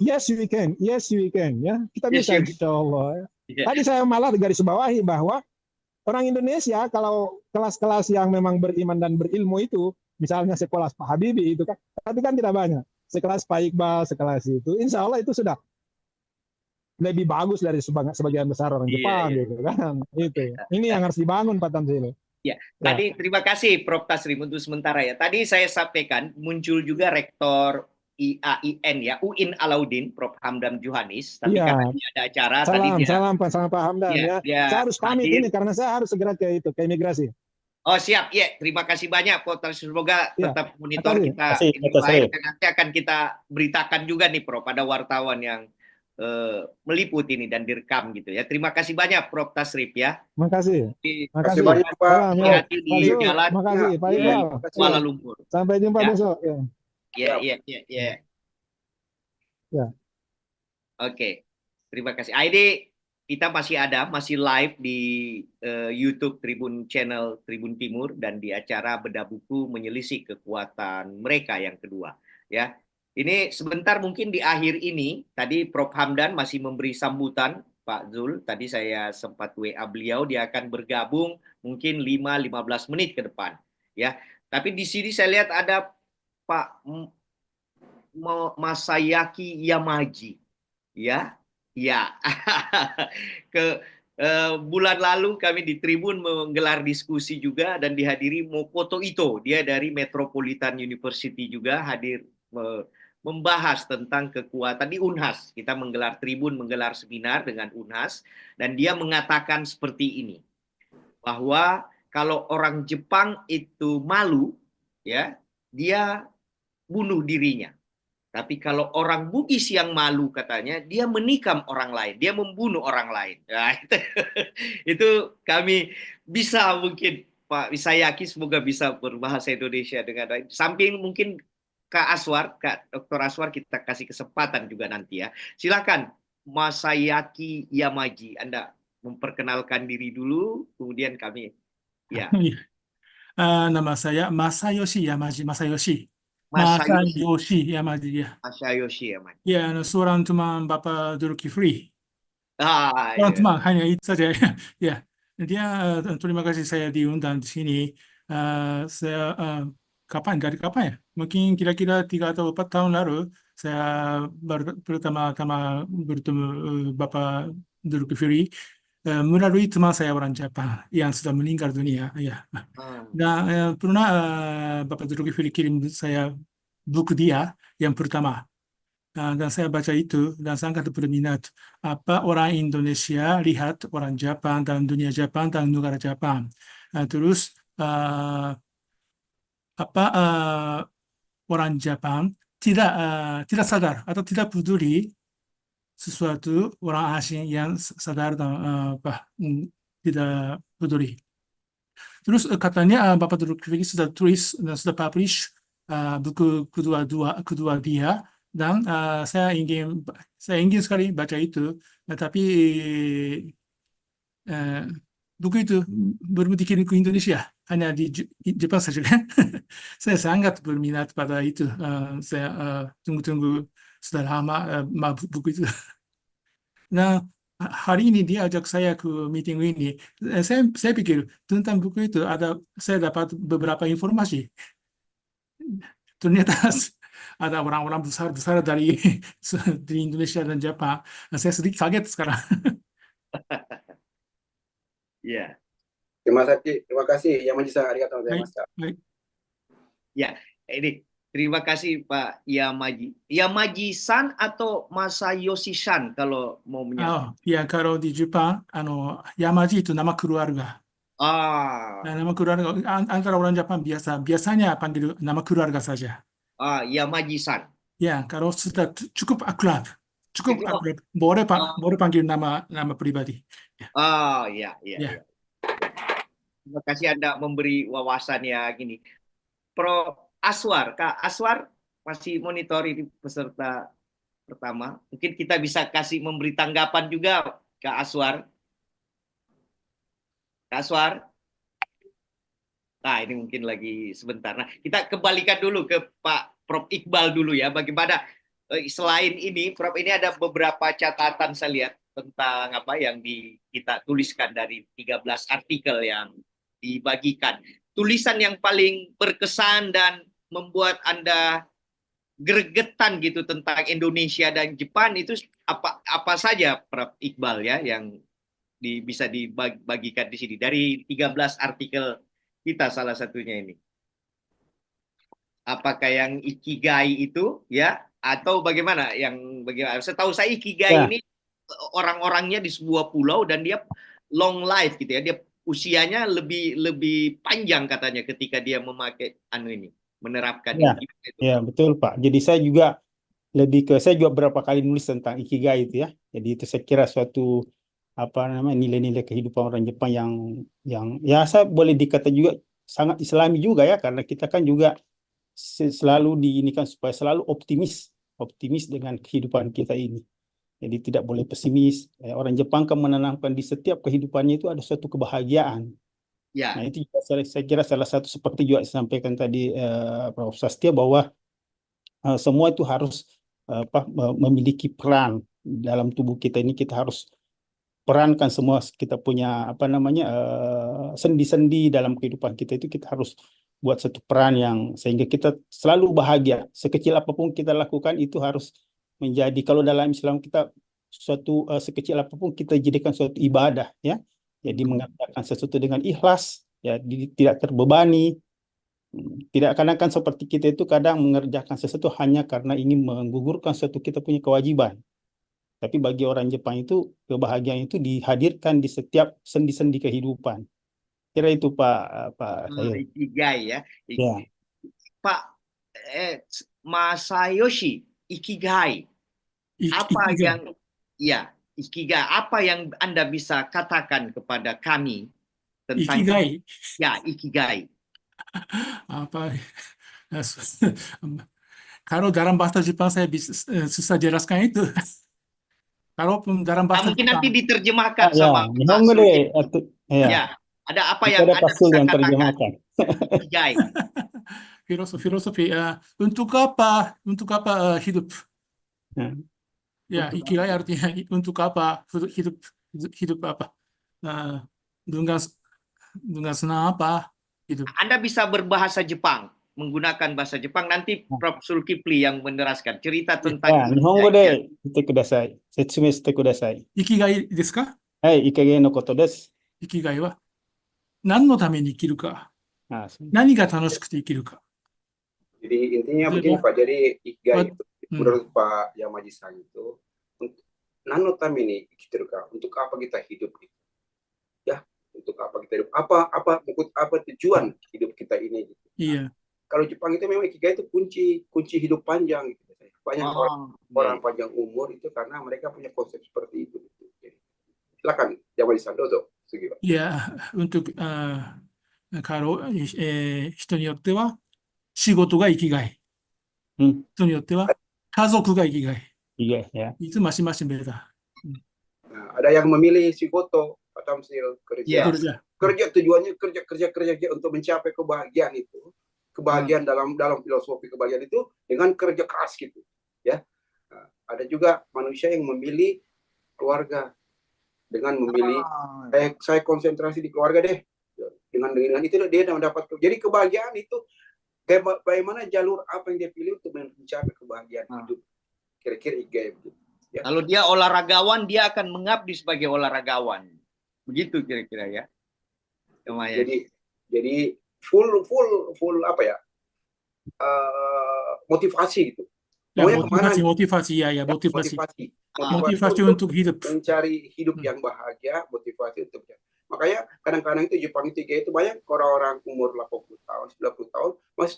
Yes, we can. Yes, we can. Ya, kita bisa insya Allah. Tadi saya malah garis bawahi bahwa orang Indonesia kalau kelas-kelas yang memang beriman dan berilmu itu, misalnya sekelas Pak Habibie itu kan, tapi kan tidak banyak. Sekelas Pak Iqbal, sekelas itu, insya Allah itu sudah lebih bagus dari sebagian besar orang Jepang gitu kan. Ini yang harus dibangun Pak Tamzil. Tadi terima kasih Prof. Tasrim untuk sementara ya. Tadi saya sampaikan muncul juga rektor IAIN ya, UIN Alauddin, Prof. Hamdan Johanis. Tapi karena dia ada acara salam Pak Hamdan ya. Saya harus pamit ini karena saya harus segera ke imigrasi. Siap, terima kasih banyak Prof. Semoga tetap monitor kita dan nanti akan kita beritakan juga nih Prof pada wartawan yang meliput ini dan direkam gitu ya. Terima kasih banyak Prof. Tasrif ya. Terima kasih. Terima kasih banyak Pak. Hati-hati di jalan. Terima kasih Pak Iqbal. Kuala Lumpur. Sampai jumpa besok. Iya. Oke. Terima kasih. Aidi, kita masih live di YouTube Tribun Channel Tribun Timur dan di acara Bedah Buku Menyelisih Kekuatan Mereka yang kedua ya. Ini sebentar mungkin di akhir ini, tadi Prof. Hamdan masih memberi sambutan, Pak Zul, tadi saya sempat WA beliau, dia akan bergabung mungkin 5-15 menit ke depan. Ya, tapi di sini saya lihat ada Pak Masayaki Yamaji. Ya. Bulan lalu kami di Tribun menggelar diskusi juga dan dihadiri Mokoto Ito, dia dari Metropolitan University juga hadir membahas tentang kekuatan di Unhas. Kita menggelar Tribun, menggelar seminar dengan Unhas dan dia mengatakan seperti ini, bahwa kalau orang Jepang itu malu ya, dia bunuh dirinya. Tapi kalau orang Bugis yang malu katanya, dia menikam orang lain, dia membunuh orang lain. Nah, itu kami bisa mungkin Pak Wisayaki semoga bisa berbahasa Indonesia dengan baik. Samping mungkin Kak Aswar, Kak Dr. Aswar kita kasih kesempatan juga nanti ya. Silakan Masayaki Yamaji, Anda memperkenalkan diri dulu, kemudian kami ya. Nama saya Masayoshi Yamaji, Masayoshi Yamaji ya. Masayoshi Yamaji. Ya, seorang teman Bapak Zulkifli. Seorang teman hanya itu saja ya. Dia terima kasih saya diundang di sini. Saya dari kapan ya? Mungkin kira-kira 3 atau 4 tahun lalu saya pertama-tama bertemu Bapak Zulkifli melalui teman saya orang Jepang yang sudah meninggal dunia ya. Dan pernah Bapak Zulkifli kirim saya buku dia yang pertama. Dan saya baca itu dan sangat berminat apa orang Indonesia lihat orang Jepang dan dunia Jepang dan negara Jepang. Terus orang Jepang tidak sadar atau tidak peduli sesuatu orang asing yang sadar dan tidak peduli. Terus katanya Bapak Zulkifli sudah tulis dan sudah publish buku kedua dia, dan saya ingin sekali baca itu, tapi buku itu belum dikirim ke Indonesia, hanya di Jepang saja kan. Saya sangat berminat pada itu. Saya tunggu-tunggu sudah lama buku itu. Nah, hari ini dia ajak saya ke meeting ini. Saya pikir tentang buku itu saya dapat beberapa informasi. Ternyata ada orang-orang besar-besar dari Indonesia dan Jepang. Saya sedikit kaget sekarang. Ya, Terima kasih Yamaji-san, arigatou Baik, gozaimashita. baik. ya. Ini terima kasih Pak Yamaji. Yamaji-san atau Masayoshi-san kalau mau menyapa. Ya, kalau di Jepang, Yamaji itu nama keluarga. Ah, Nama keluarga antara orang Jepang biasanya panggil nama keluarga saja. Yamaji-san. Ya, kalau sudah cukup akrab, Cukup akrab, boleh panggil nama pribadi. Ya. Ya. Terima kasih Anda memberi wawasan ya gini. Prof. Aswar, Kak Aswar masih monitor ini peserta pertama. Mungkin kita bisa kasih memberi tanggapan juga Kak Aswar. Kak Aswar. Nah, ini mungkin lagi sebentar. Nah, kita kembalikan dulu ke Pak Prof. Iqbal dulu ya. Bagaimana selain ini, Prof. ini ada beberapa catatan saya lihat tentang apa yang kita tuliskan dari 13 artikel yang dibagikan. Tulisan yang paling berkesan dan membuat Anda gregetan gitu tentang Indonesia dan Jepang itu apa saja Prof. Iqbal ya yang bisa dibagikan di sini dari 13 artikel kita salah satunya ini. Apakah yang ikigai itu ya atau bagaimana setahu saya ikigai ini orang-orangnya di sebuah pulau dan dia long life gitu ya, dia usianya lebih panjang katanya ketika dia memakai menerapkan ini. Ya, betul Pak. Jadi saya juga berapa kali nulis tentang ikigai itu ya. Jadi itu saya kira suatu nilai-nilai kehidupan orang Jepang yang ya saya boleh dikata juga sangat Islami juga ya, karena kita kan juga selalu diinikan supaya selalu optimis dengan kehidupan kita ini. Jadi tidak boleh pesimis. Orang Jepang kan menanamkan di setiap kehidupannya itu ada suatu kebahagiaan. Ya. Nah itu juga saya kira salah satu seperti juga disampaikan tadi Prof. Sastia bahwa semua itu harus memiliki peran dalam tubuh kita ini. Kita harus perankan semua, kita punya sendi-sendi dalam kehidupan kita itu kita harus buat satu peran yang sehingga kita selalu bahagia. Sekecil apapun kita lakukan itu harus menjadi, kalau dalam Islam kita sekecil apapun kita jadikan suatu ibadah ya. Jadi mengerjakan sesuatu dengan ikhlas ya, tidak terbebani. Tidak kadang-kadang seperti kita itu kadang mengerjakan sesuatu hanya karena ingin menggugurkan suatu kita punya kewajiban. Tapi bagi orang Jepang itu kebahagiaan itu dihadirkan di setiap sendi-sendi kehidupan. Kira itu Pak Sayur. Ikigai ya. Ya. Pak Masayoshi, ikigai. Ikigai, apa yang Anda bisa katakan kepada kami tentang ikigai? Ya, ikigai. Apa? Kalau dalam bahasa Jepang saya susah jelaskan itu. Kalaupun dalam bahasa mungkin Jepang, nanti diterjemahkan sama Nihongo de, ya. Ada apa yang Anda bisa katakan? Ikigai. Filosofi untuk apa hidup? Ya, ikigai artinya untuk apa hidup apa? Dengan senang apa hidup? Anda bisa berbahasa Jepang, menggunakan bahasa Jepang. Nanti Prof. Zulkifli yang meneraskan cerita tentang Nihongo de shite kudasai. Setsume shite kudasai. Ikigai desu ka? Ikigai no koto desu. Ikigai wa nan no tame ni ikiru ka? Nani ga tanoshiku te ikiru ka? Jadi intinya begini Pak, jadi ikigai itu menurut Pak Yamaji-san itu nano tame ni ikiru ka, untuk apa kita hidup gitu. Ya, untuk apa kita hidup? Apa tujuan hidup kita ini gitu. Iya. Kalau Jepang itu memang ikigai itu kunci hidup panjang gitu. Banyak orang panjang umur itu karena mereka punya konsep seperti itu. Silakan Yamaji-san, dozo. Ya, untuk kalau 人によっては仕事が生きがい。 Hmm. 人によっては家族が生きがい。 Iya, ya. Itu masing-masing beda. Nah, ada yang memilih Sikoto, Pak Tamsil, Iya. Kerja. kerja tujuannya kerja untuk mencapai kebahagiaan itu, kebahagiaan dalam filosofi kebahagiaan itu dengan kerja keras gitu, ya. Nah, ada juga manusia yang memilih keluarga dengan memilih saya konsentrasi di keluarga deh, dengan itu dia mendapat. Jadi kebahagiaan itu bagaimana jalur apa yang dia pilih untuk mencapai kebahagiaan hidup, kira-kira kayak begitu. Ya. Kalau dia olahragawan, dia akan mengabdi sebagai olahragawan. Begitu kira-kira ya. Lumayan. Jadi full apa ya? Motivasi gitu. Ya, Pokoknya motivasi motivasi untuk hidup. Mencari hidup yang bahagia, motivasi untuk makanya kadang-kadang itu Jepang itu banyak orang-orang umur 80 tahun, 90 tahun masih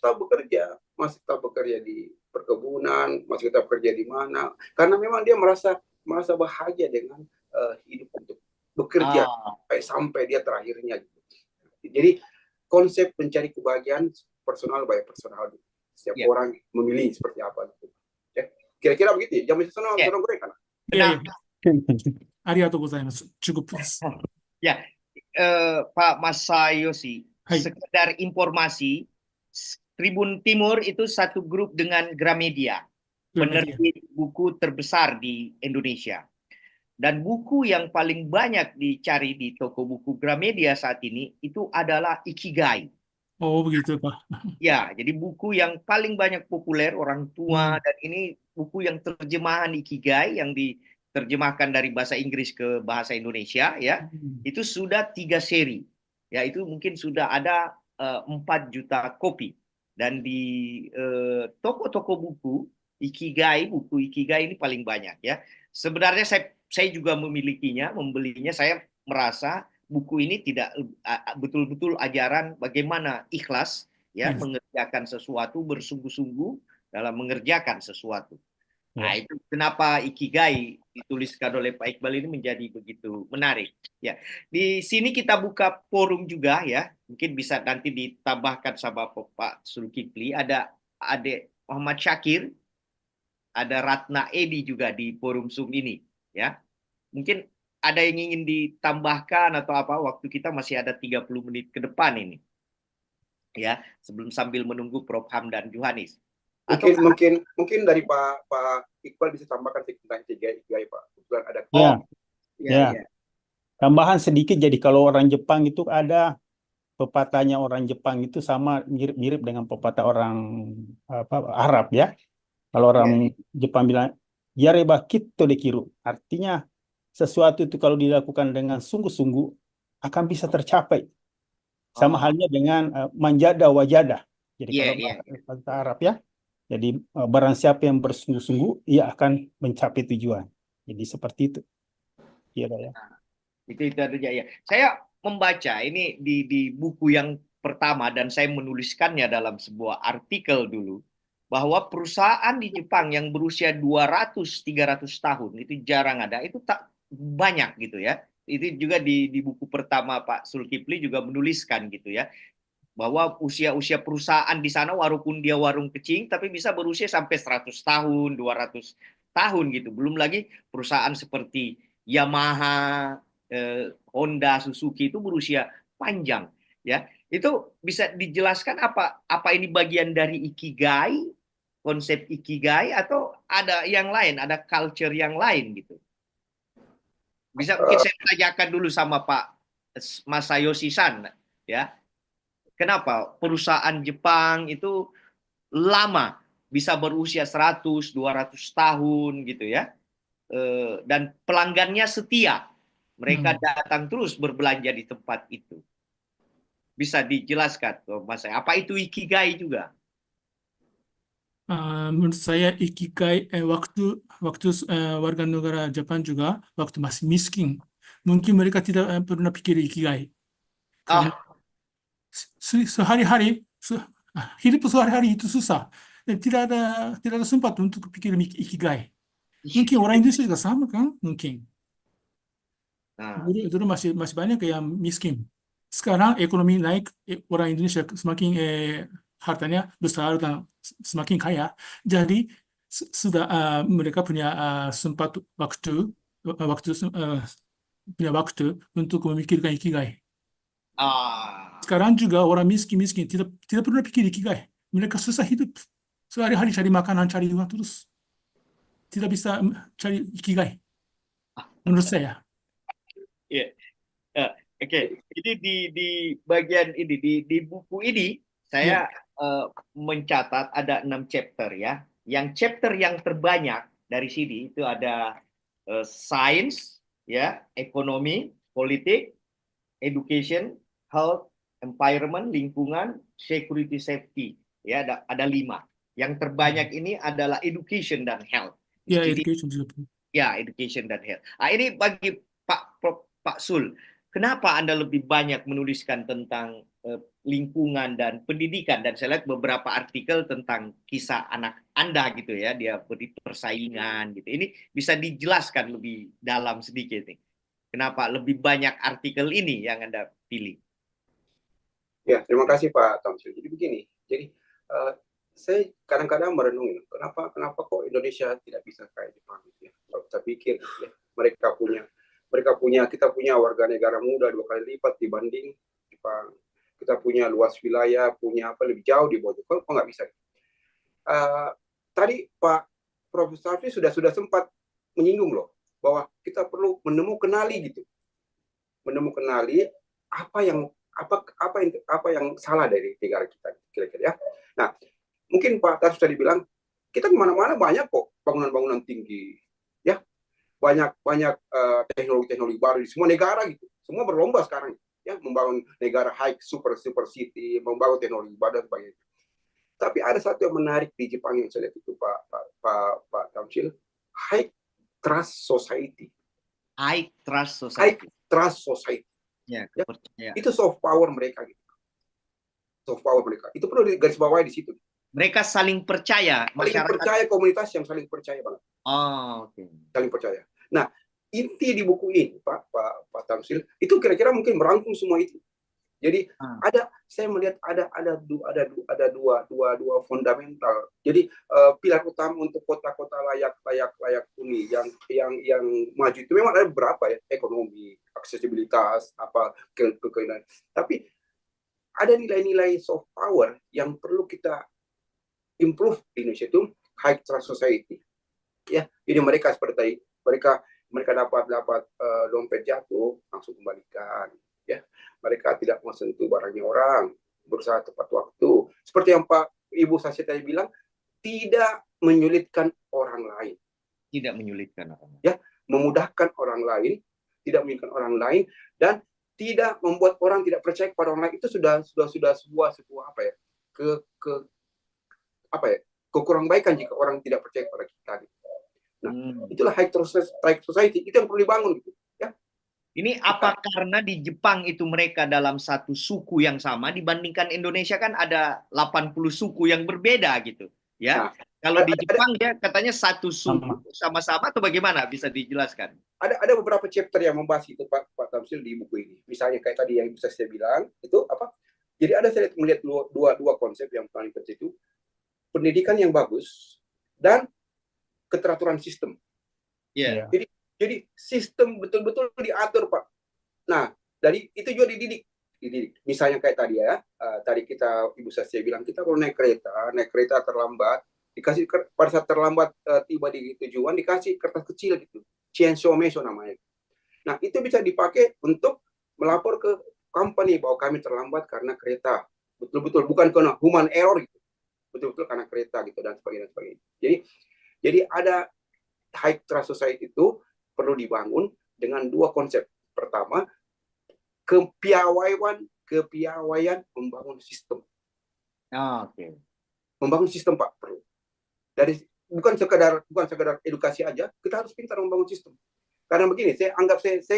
tetap bekerja di perkebunan, masih tetap bekerja di mana, karena memang dia merasa bahagia dengan hidup untuk bekerja sampai dia terakhirnya. Jadi konsep mencari kebahagiaan personal by personal, setiap orang memilih seperti apa gitu. Ya, kira-kira begitu ya. Jamin sono gue kan. Ya. Arigatou gozaimasu. Cukup please. Ya. Pak Masayoshi, sekedar informasi, Tribun Timur itu satu grup dengan Gramedia, penerbit buku terbesar di Indonesia. Dan buku yang paling banyak dicari di toko buku Gramedia saat ini itu adalah Ikigai. Oh, begitu, Pak. Ya, jadi buku yang paling banyak populer orang tua, dan ini buku yang terjemahan Ikigai yang diterjemahkan dari bahasa Inggris ke bahasa Indonesia, ya. Itu sudah 3 seri. Ya, itu mungkin sudah ada 4 juta kopi. Dan di toko-toko buku buku Ikigai ini paling banyak, ya. Sebenarnya saya juga membelinya. Saya merasa buku ini tidak betul-betul ajaran bagaimana ikhlas, ya, mengerjakan sesuatu, bersungguh-sungguh dalam mengerjakan sesuatu. Nah, itu kenapa Ikigai dituliskan oleh Pak Iqbal ini menjadi begitu menarik. Ya, di sini kita buka forum juga, ya. Mungkin bisa nanti ditambahkan sama Pak Zulkifli. Ada Adik Muhammad Syakir, ada Ratna Edi juga di forum Zoom ini, ya. Mungkin ada yang ingin ditambahkan atau apa, waktu kita masih ada 30 menit ke depan ini. Ya, sambil menunggu Prof. Hamdan Johanis. Mungkin dari Pak Iqbal bisa tambahkan tentang Ikigai, Pak. Kebetulan ada ya. Tambahan sedikit, jadi kalau orang Jepang itu ada pepatahnya orang Jepang itu sama mirip dengan pepatah orang Arab, ya. Kalau orang Jepang bilang yareba kitto dekiru, artinya sesuatu itu kalau dilakukan dengan sungguh-sungguh akan bisa tercapai. Sama halnya dengan manjada wajada. Jadi kalau bahasa Arab, ya. Jadi barang siapa yang bersungguh-sungguh, ia akan mencapai tujuan. Jadi seperti itu. Iya, ya. Itu aja, ya. Saya membaca ini di buku yang pertama, dan saya menuliskannya dalam sebuah artikel dulu, bahwa perusahaan di Jepang yang berusia 200-300 tahun itu jarang ada, itu tak banyak gitu, ya. Itu juga di buku pertama Pak Zulkifli juga menuliskan gitu, ya, bahwa usia perusahaan di sana walaupun dia warung kecil tapi bisa berusia sampai 100 tahun, 200 tahun gitu. Belum lagi perusahaan seperti Yamaha, Honda, Suzuki itu berusia panjang, ya. Itu bisa dijelaskan apa ini bagian dari Ikigai, konsep Ikigai, atau ada yang lain, ada culture yang lain gitu. Bisa mungkin saya tanyakan dulu sama Pak Masayoshi-san, ya. Kenapa perusahaan Jepang itu lama, bisa berusia 100-200 tahun gitu, ya. Dan pelanggannya setia. Mereka datang terus berbelanja di tempat itu. Bisa dijelaskan, Mas, apa itu Ikigai juga? Menurut saya Ikigai waktu warga negara Jepang juga waktu masih miskin, mungkin mereka tidak pernah pikir Ikigai. Karena sehari-hari hidup sehari-hari itu susah dan tidak ada sempat untuk pikir Ikigai. Mungkin orang Indonesia juga sama kan, mungkin. Dulu masih banyak yang miskin. sekarang ekonomi naik, orang Indonesia semakin hartanya besar dan semakin kaya. Jadi sudah mereka punya sempat punya waktu untuk memikirkan ikigai. Sekarang juga orang miskin tidak pernah pikir ikigai. Mereka susah hidup. Sehari-hari cari makanan, cari uang terus. Tidak bisa cari ikigai. Menurut saya. Iya. Oke. Jadi di bagian ini di buku ini saya mencatat ada 6 chapter ya. Yang chapter yang terbanyak dari sini itu ada science, ya, ekonomi, politik, education, health, environment, lingkungan, security, safety. Ya, ada 5. Yang terbanyak ini adalah education dan health. Ya, Jadi, education juga. ya, education dan health. Ini bagi Pak Sul, kenapa Anda lebih banyak menuliskan tentang lingkungan dan pendidikan? Dan saya lihat beberapa artikel tentang kisah anak Anda gitu ya, dia persaingan gitu. Ini bisa dijelaskan lebih dalam sedikit nih. Kenapa lebih banyak artikel ini yang Anda pilih? Ya, terima kasih Pak Tamsil. Jadi begini, jadi saya kadang-kadang merenungi kenapa kok Indonesia tidak bisa kayak Jepang gitu ya. Kalau saya pikir ya, kita punya warga negara muda 2 kali lipat dibanding Jepang. Kita punya luas wilayah, punya apa lebih jauh di bawah Jepang, kok nggak bisa? Tadi Pak Profesor Arfi sudah sempat menyinggung loh bahwa kita perlu menemukanali gitu, menemukanali apa yang salah dari negara kita kira-kira ya. Nah, mungkin Pak Tarsus tadi bilang kita kemana-mana banyak kok bangunan-bangunan tinggi, ya banyak teknologi baru di semua negara gitu, semua berlomba sekarang ya membangun negara high super city, membangun teknologi baru dan sebagainya. Tapi ada satu yang menarik di Jepang yang saya lihat itu Pak Tamsil, high trust society. High trust society. Ya, ya. Itu soft power mereka gitu. Soft power mereka. Itu perlu digarisbawahi di situ. Mereka saling percaya. Saling percaya, komunitas yang saling percaya banget. Oke. Saling percaya. Nah, inti di buku ini, Pak Tamsil, itu kira-kira mungkin merangkum semua itu. Jadi saya melihat ada dua fundamental. Jadi pilar utama untuk kota-kota layak huni yang maju itu memang ada beberapa ya, ekonomi, aksesibilitas, kekainan. Tapi ada nilai-nilai soft power yang perlu kita improve di Indonesia itu high trust society. Ya, jadi mereka seperti mereka dapat dompet jatuh langsung kembalikan. Ya, mereka tidak mau sentuh barangnya orang, berusaha tepat waktu. Seperti yang Ibu Sasya tadi bilang, tidak menyulitkan orang lain. Tidak menyulitkan orang lain. Ya, memudahkan orang lain, tidak menyulitkan orang lain, dan tidak membuat orang tidak percaya kepada orang lain. Itu sudah sebuah kekurang baikan jika orang tidak percaya kepada kita. Nah, itulah high trust society, itu yang perlu dibangun gitu. Ya. Ini apa karena di Jepang itu mereka dalam satu suku yang sama dibandingkan Indonesia kan ada 80 suku yang berbeda gitu, ya. Nah, kalau di Jepang ya katanya satu suku sama-sama atau bagaimana, bisa dijelaskan? Ada beberapa chapter yang membahas itu Pak Tamsil di buku ini. Misalnya kayak tadi yang bisa saya bilang itu apa? Jadi saya melihat dua konsep yang paling penting itu pendidikan yang bagus dan keteraturan sistem. Yeah. Jadi sistem betul-betul diatur, Pak. Nah, dari itu juga dididik. Misalnya kayak tadi ya, tadi Ibu Sasya bilang kita kalau naik kereta terlambat, dikasih pada saat terlambat tiba di tujuan dikasih kertas kecil gitu, Chiensho Meisho namanya. Nah, itu bisa dipakai untuk melapor ke company bahwa kami terlambat karena kereta. Betul-betul bukan karena human error gitu. Betul-betul karena kereta gitu dan sebagainya. Jadi ada high trust society itu perlu dibangun dengan dua konsep. Pertama, kepiawaian membangun sistem. Oke. Membangun sistem, Pak, perlu. Bukan sekedar edukasi aja, kita harus pintar membangun sistem. Karena begini, saya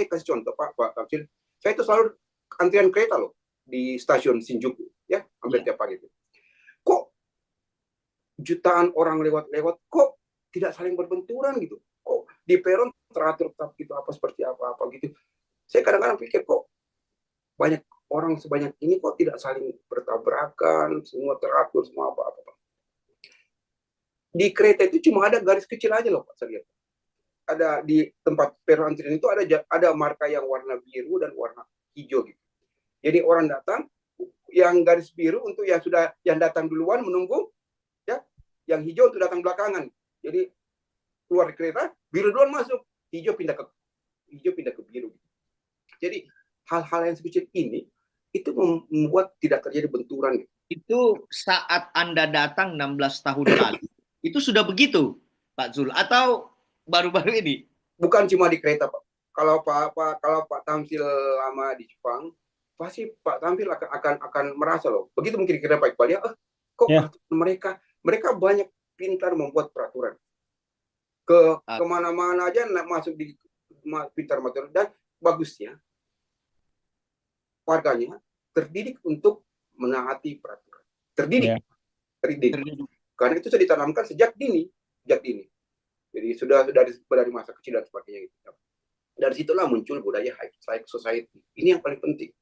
kasih contoh, Pak Tamsil. Saya itu selalu antrian kereta loh di stasiun Shinjuku, ya, hampir tiap pagi itu. Kok jutaan orang lewat, kok tidak saling berbenturan gitu? Kok di peron teratur tetap gitu, seperti apa gitu. Saya kadang-kadang pikir kok banyak orang sebanyak ini kok tidak saling bertabrakan, semua teratur, semua apa-apa. Di kereta itu cuma ada garis kecil aja loh Pak, saya lihat. Ada di tempat peron antrian itu ada marka yang warna biru dan warna hijau gitu. Jadi orang datang, yang garis biru untuk yang datang duluan menunggu, ya, yang hijau untuk datang belakangan. Jadi keluar kereta, biru duluan masuk, hijau pindah ke biru. Jadi hal-hal yang sekecil ini itu membuat tidak terjadi benturan. Itu saat Anda datang 16 tahun lalu, itu sudah begitu, Pak Zul, atau baru-baru ini? Bukan cuma di kereta, Pak. Kalau Pak Tamsil lama di Jepang, pasti Pak Tamsil akan merasa loh. Begitu mungkin kira Pak Iqbal ya, kok mereka banyak pintar membuat peraturan. Kemana-mana aja masuk di pintar mengatur, dan bagusnya warganya terdidik untuk menaati peraturan. Terdidik. Karena itu sudah ditanamkan sejak dini. Jadi sudah dari masa kecil dan sebagainya. Dari situlah muncul budaya high society. Ini yang paling penting.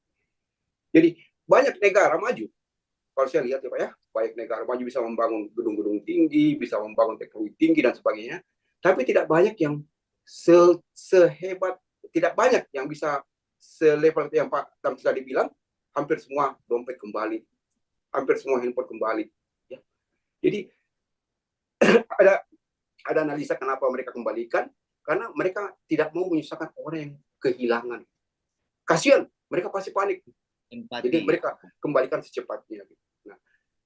Jadi banyak negara maju. Kalau saya lihat ya Pak ya, banyak negara maju bisa membangun gedung-gedung tinggi, bisa membangun teknologi tinggi dan sebagainya. Tapi tidak banyak yang sehebat, tidak banyak yang bisa selevel yang Pak Tamsil tadi bilang, hampir semua dompet kembali, hampir semua handphone kembali. Ya. Jadi ada analisa kenapa mereka kembalikan, karena mereka tidak mau menyusahkan orang yang kehilangan. Kasihan, mereka pasti panik. Empati. Jadi mereka kembalikan secepatnya. Nah,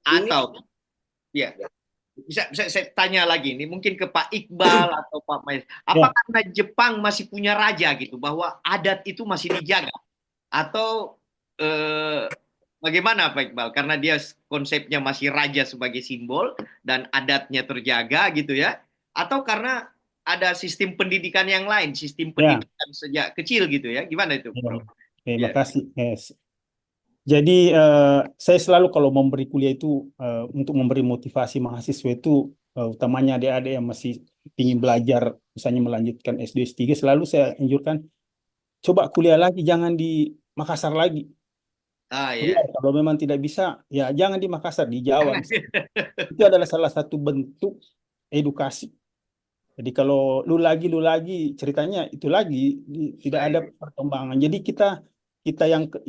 atau ya. Bisa saya tanya lagi ini mungkin ke Pak Iqbal atau Pak Mais. Apa karena Jepang masih punya raja gitu bahwa adat itu masih dijaga atau bagaimana Pak Iqbal? Karena dia konsepnya masih raja sebagai simbol dan adatnya terjaga gitu ya? Atau karena ada sistem pendidikan yang lain, sistem pendidikan sejak kecil gitu ya? Gimana itu? Terima kasih. Jadi saya selalu kalau memberi kuliah itu untuk memberi motivasi mahasiswa itu utamanya adik-adik yang masih ingin belajar, misalnya melanjutkan S2 S3, selalu saya anjurkan coba kuliah lagi, jangan di Makassar lagi. Kalau memang tidak bisa, ya jangan di Makassar, di Jawa. Itu adalah salah satu bentuk edukasi. Jadi kalau lu lagi ceritanya itu lagi tidak ada perkembangan. Jadi kita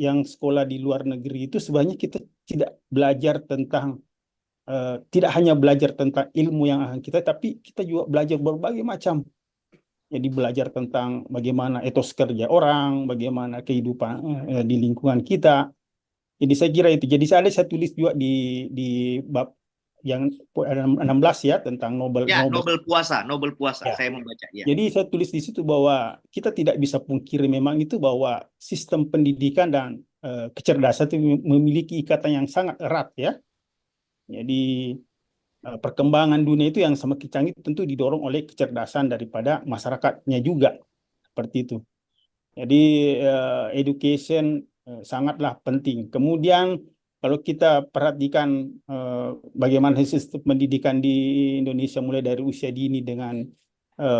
yang sekolah di luar negeri itu sebenarnya kita tidak belajar tentang tidak hanya belajar tentang ilmu yang kita, tapi kita juga belajar berbagai macam. Jadi belajar tentang bagaimana etos kerja orang, bagaimana kehidupan di lingkungan kita. Jadi saya kira itu. Jadi saya tulis juga di bab yang 16 ya tentang Nobel puasa ya. Saya membaca ya. Jadi saya tulis di situ bahwa kita tidak bisa pungkiri memang itu bahwa sistem pendidikan dan kecerdasan itu memiliki ikatan yang sangat erat ya. Jadi perkembangan dunia itu yang semakin canggih tentu didorong oleh kecerdasan daripada masyarakatnya juga seperti itu. Jadi education sangatlah penting. Kemudian kalau kita perhatikan bagaimana sistem pendidikan di Indonesia mulai dari usia dini dengan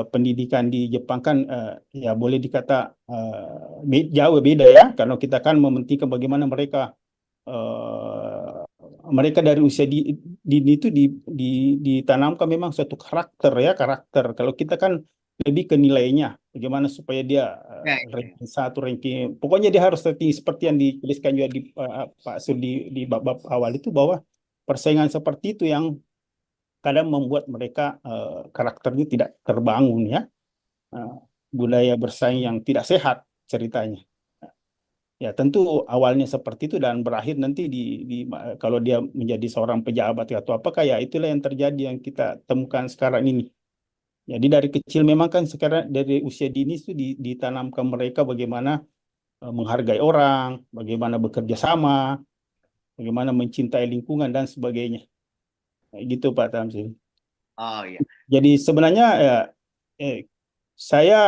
pendidikan di Jepang kan ya boleh dikata jauh beda ya, karena kita kan mementingkan bagaimana mereka dari usia dini itu ditanamkan memang suatu karakter. Kalau kita kan lebih ke nilainya, bagaimana supaya dia ranking 1, ranking, pokoknya dia harus tertinggi seperti yang dituliskan juga di Pak Sur di bab-bab awal itu, bahwa persaingan seperti itu yang kadang membuat mereka karakternya tidak terbangun ya, budaya bersaing yang tidak sehat ceritanya. Ya tentu awalnya seperti itu dan berakhir nanti kalau dia menjadi seorang pejabat atau apakah, ya itulah yang terjadi yang kita temukan sekarang ini. Jadi dari kecil memang kan sekarang dari usia dini itu ditanamkan mereka bagaimana menghargai orang, bagaimana bekerja sama, bagaimana mencintai lingkungan dan sebagainya. Gitu Pak Tamsil. Oh iya. Jadi sebenarnya saya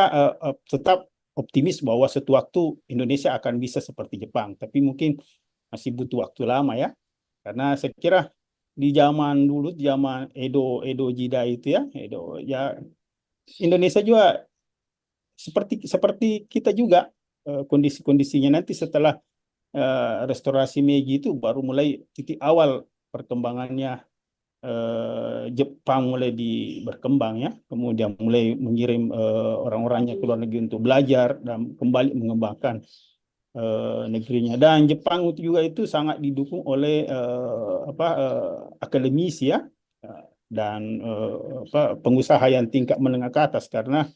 tetap optimis bahwa suatu waktu Indonesia akan bisa seperti Jepang, tapi mungkin masih butuh waktu lama ya. Karena saya kira di zaman dulu, zaman Edo Jida itu ya, Indonesia juga seperti kita juga kondisi-kondisinya nanti setelah restorasi Meiji itu baru mulai titik awal perkembangannya. Jepang mulai berkembang ya, kemudian mulai mengirim orang-orangnya ke luar negeri untuk belajar dan kembali mengembangkan negerinya. Dan Jepang itu juga itu sangat didukung oleh akademisi ya, dan pengusaha yang tingkat menengah ke atas, karena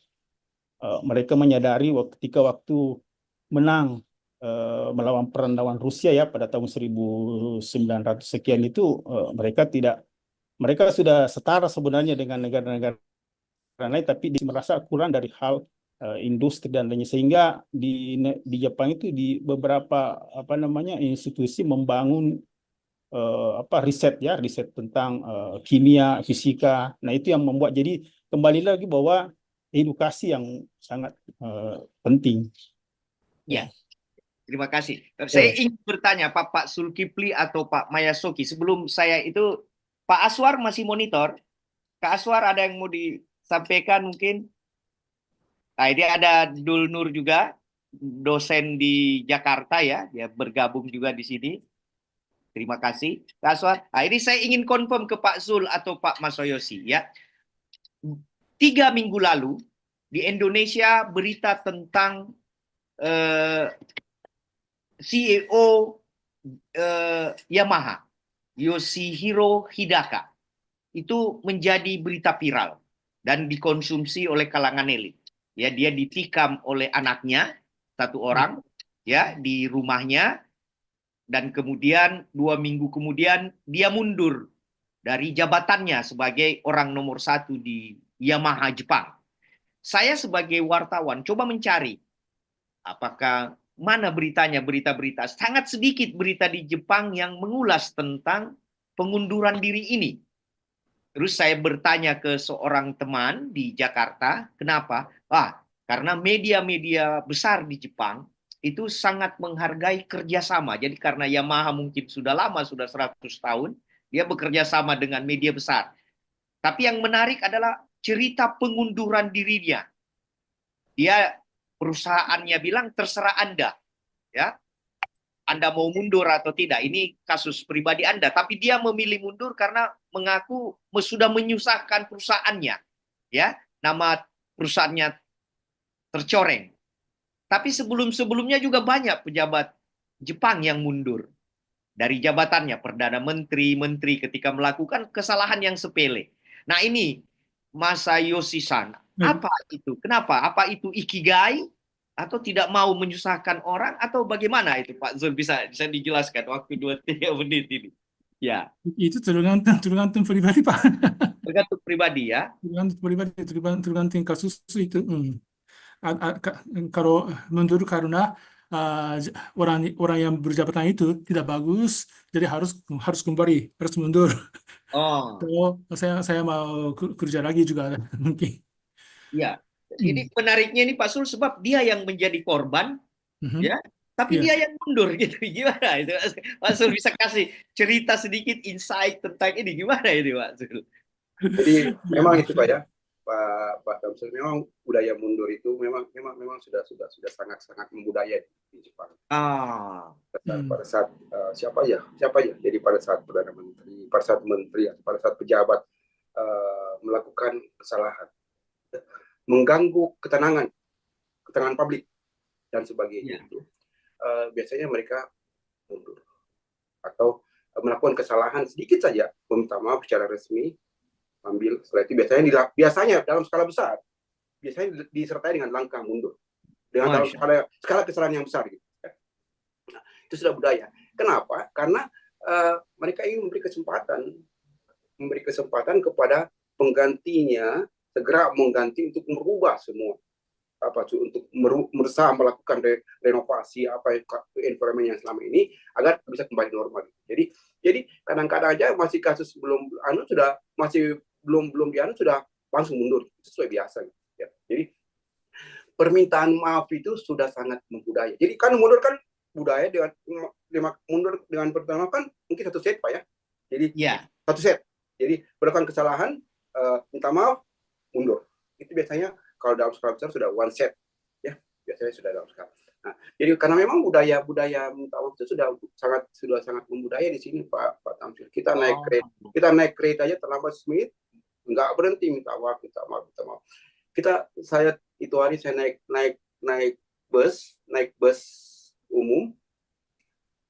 mereka menyadari ketika waktu menang melawan perang lawan Rusia ya pada tahun 1900 sekian itu, mereka sudah setara sebenarnya dengan negara-negara lain, tapi merasa kurang dari hal industri dan lainnya, sehingga di Jepang itu di beberapa institusi membangun riset tentang kimia, fisika. Nah, itu yang membuat, jadi kembali lagi bahwa edukasi yang sangat penting. Ya, terima kasih. Saya ingin bertanya Pak Zulkifli atau Pak Mayasoki, sebelum saya itu, Pak Aswar masih monitor. Kak Aswar, ada yang mau disampaikan mungkin? Nah, ini ada Dul Nur juga, dosen di Jakarta ya, dia bergabung juga di sini. Terima kasih, Kak Aswar. Nah, ini saya ingin confirm ke Pak Zul atau Pak Masayoshi ya. 3 minggu lalu di Indonesia berita tentang CEO Yamaha, Yoshihiro Hidaka, itu menjadi berita viral dan dikonsumsi oleh kalangan elit. Ya, dia ditikam oleh anaknya, 1 orang ya di rumahnya, dan kemudian 2 minggu kemudian dia mundur dari jabatannya sebagai orang nomor 1 di Yamaha Jepang. Saya sebagai wartawan coba mencari apakah mana beritanya, berita-berita. Sangat sedikit berita di Jepang yang mengulas tentang pengunduran diri ini. Terus saya bertanya ke seorang teman di Jakarta, kenapa? Karena media-media besar di Jepang itu sangat menghargai kerjasama. Jadi karena Yamaha mungkin sudah lama, sudah 100 tahun, dia bekerja sama dengan media besar. Tapi yang menarik adalah cerita pengunduran dirinya. Dia, perusahaannya bilang, terserah Anda. Ya, Anda mau mundur atau tidak, ini kasus pribadi Anda. Tapi dia memilih mundur karena mengaku sudah menyusahkan perusahaannya. Ya, nama perusahaannya tercoreng. Tapi sebelum-sebelumnya juga banyak pejabat Jepang yang mundur dari jabatannya, Perdana Menteri ketika melakukan kesalahan yang sepele. Nah, ini Masayoshi-san, apa itu? Kenapa? Apa itu ikigai? Atau tidak mau menyusahkan orang, atau bagaimana itu Pak Zul, bisa dijelaskan waktu 2-3 menit ini? Ya. Itu tergantung pribadi Pak. Tergantung pribadi ya. Tergantung pribadi, tergantung kasus itu. Kalau mundur karena orang yang berjabatan itu tidak bagus, jadi harus kembali, harus mundur. Kalau saya mau kerja lagi juga mungkin. Ya. Ini menariknya ini Pak Sul, sebab dia yang menjadi korban, ya, tapi dia yang mundur gitu. Gimana itu? Pak Sul bisa kasih cerita sedikit insight tentang ini, gimana ini Pak Sul? Jadi memang itu Pak ya, Pak Damsul, memang budaya mundur itu memang sudah sangat membudaya di Jepang. Pada saat siapa ya? Jadi pada saat Perdana Menteri, pada saat pejabat melakukan kesalahan, mengganggu ketenangan publik dan sebagainya, itu biasanya mereka mundur atau melakukan kesalahan sedikit saja, meminta maaf secara resmi, ambil. Setelah itu biasanya dalam skala besar, biasanya disertai dengan langkah mundur, dengan dalam skala kesalahan yang besar gitu. Nah, itu sudah budaya. Kenapa? Karena mereka ingin memberi kesempatan kepada penggantinya segera mengganti untuk merubah semua, untuk berusaha melakukan renovasi environment yang selama ini agar bisa kembali normal. Jadi kadang-kadang aja masih kasus belum sudah langsung mundur, itu sudah biasa. Ya. Jadi permintaan maaf itu sudah sangat membudaya. Jadi kan mundur kan budaya, mundur dengan pertama kan mungkin 1 set Pak ya. Jadi 1 set. Jadi melakukan kesalahan, minta maaf, mundur. Itu biasanya kalau dalam skala besar sudah 1 set, ya biasanya sudah dalam skala. Jadi karena memang budaya minta maaf itu sudah sangat membudaya di sini Pak Tamsil. Kita naik kereta aja terlambat semenit nggak berhenti minta maaf. Saya itu hari saya naik bus umum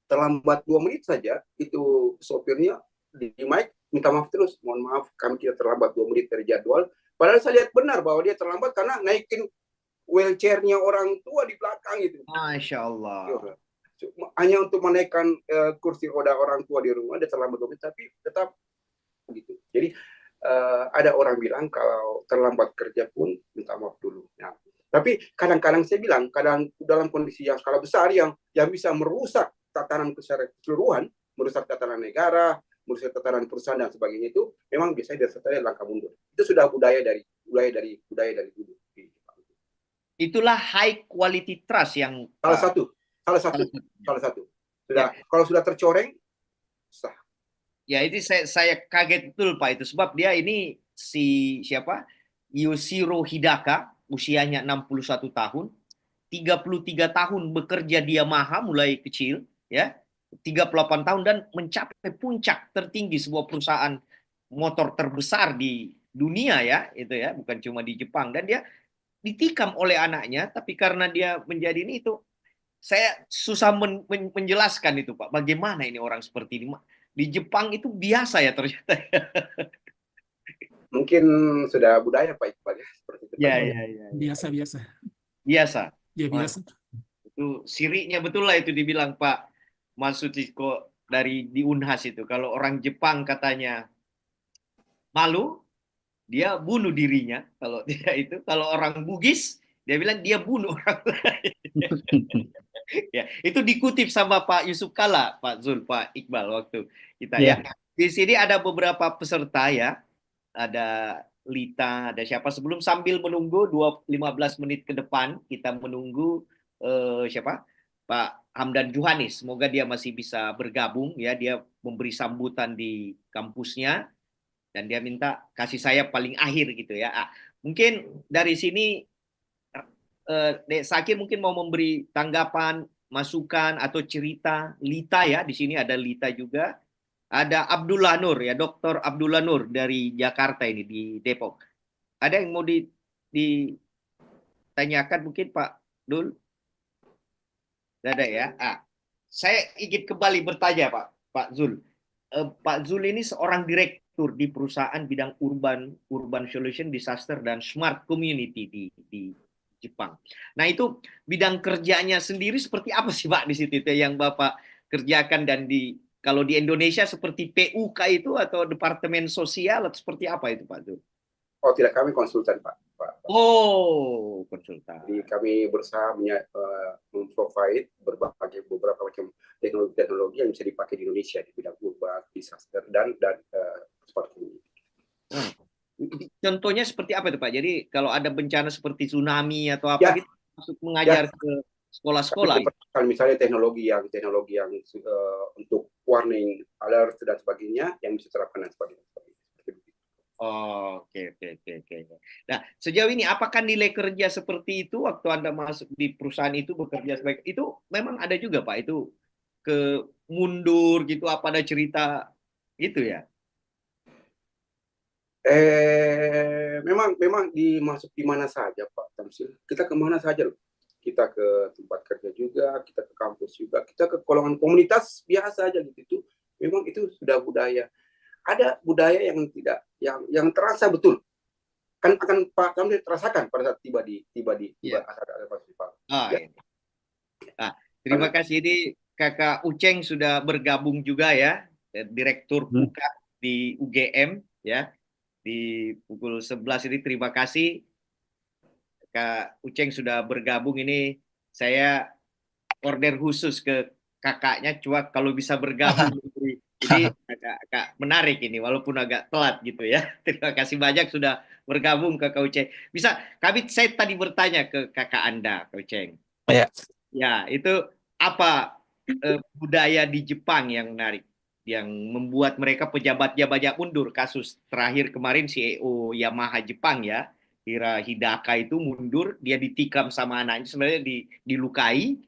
terlambat 2 menit saja, itu sopirnya di mic minta maaf terus, mohon maaf kami tidak terlambat 2 menit dari jadwal. Padahal saya lihat benar bahwa dia terlambat karena naikin wheelchairnya orang tua di belakang itu. Masya Allah. Hanya untuk menaikkan kursi roda orang tua di rumah, dia terlambat 2 menit, tapi tetap begitu. Jadi ada orang bilang kalau terlambat kerja pun minta maaf dulu. Nah, tapi kadang-kadang saya bilang, kadang dalam kondisi yang skala besar yang bisa merusak tatanan keseluruhan, merusak tatanan negara, merusak tatanan perusahaan dan sebagainya, itu memang biasanya disertai langkah mundur. Itu sudah budaya dari dulu. Itulah high quality trust yang salah satu. Sudah, kalau sudah tercoreng, sah. Ya, itu saya kaget betul Pak itu, sebab dia ini siapa? Yoshiro Hidaka, usianya 61 tahun, 33 tahun bekerja di Yamaha mulai kecil, ya, 38 tahun dan mencapai puncak tertinggi sebuah perusahaan motor terbesar di dunia ya, itu ya, bukan cuma di Jepang, dan dia ditikam oleh anaknya, tapi karena dia menjadi ini itu, saya susah menjelaskan itu Pak, bagaimana ini orang seperti ini. Di Jepang itu biasa ya ternyata. Mungkin sudah budaya Pak Iqbal ya, seperti itu. Ya. Biasa. Ya, biasa. Itu sirinya betul lah itu dibilang Pak Matsuchiko di Unhas itu. Kalau orang Jepang katanya malu, dia bunuh dirinya. Kalau tidak itu, kalau orang Bugis, dia bilang dia bunuh orang lain. Ya, itu dikutip sama Pak Yusuf Kalla, Pak Zul, Pak Iqbal waktu kita ya. Di sini ada beberapa peserta ya. Ada Lita, ada siapa, sebelum sambil menunggu 15 menit ke depan kita menunggu siapa? Pak Hamdan Juhanis, semoga dia masih bisa bergabung ya, dia memberi sambutan di kampusnya dan dia minta kasih saya paling akhir gitu ya. Mungkin dari sini Dek Sakir mungkin mau memberi tanggapan, masukan atau cerita. Lita ya, di sini ada Lita juga. Ada Abdullah Nur ya, Dr. Abdullah Nur dari Jakarta ini di Depok. Ada yang mau ditanyakan mungkin Pak Dul? Ada ya. Saya ingin kembali bertanya Pak Zul. Pak Zul ini seorang direktur di perusahaan bidang urban solution, disaster dan smart community di Jepang. Nah itu bidang kerjanya sendiri seperti apa sih Pak di situ itu yang Bapak kerjakan, dan kalau di Indonesia seperti PUK itu atau Departemen Sosial atau seperti apa itu Pak Zul? Oh tidak, kami konsultan Pak. Oh, konsultan. Jadi kami berusaha memprovide beberapa macam teknologi yang bisa dipakai di Indonesia di bidang urban, disaster dan smart community. Contohnya seperti apa itu Pak? Jadi kalau ada bencana seperti tsunami atau apa gitu, masuk mengajar ke sekolah-sekolah. Misalnya teknologi yang untuk warning, alert dan sebagainya yang bisa diterapkan dan sebagainya. Oh, oke. Nah, sejauh ini apakah nilai kerja seperti itu waktu Anda masuk di perusahaan itu bekerja sebagai itu memang ada juga Pak, itu ke mundur gitu, apa ada cerita gitu ya? Memang dimasuk di mana saja Pak Tamsil. Kita kemana saja loh. Kita ke tempat kerja juga, kita ke kampus juga, kita ke golongan komunitas biasa aja gitu. Memang itu sudah budaya. Ada budaya yang tidak, yang terasa betul. Kan akan Pak Tamsil terasakan pada saat tiba di acara festival. Terima kasih, ini Kakak Uceng sudah bergabung juga ya, Direktur PUKA di UGM ya. Di pukul 11 ini terima kasih Kak Uceng sudah bergabung. Ini saya order khusus ke kakaknya, cuma kalau bisa bergabung. Jadi agak menarik ini walaupun agak telat gitu ya. Terima kasih banyak sudah bergabung Kak Uceng. Saya tadi bertanya ke kakak Anda Kak Uceng. Ya, itu apa budaya di Jepang yang menarik, yang membuat mereka pejabatnya banyak mundur? Kasus terakhir kemarin CEO Yamaha Jepang ya, Kira Hidaka itu mundur, dia ditikam sama anaknya, sebenarnya dilukai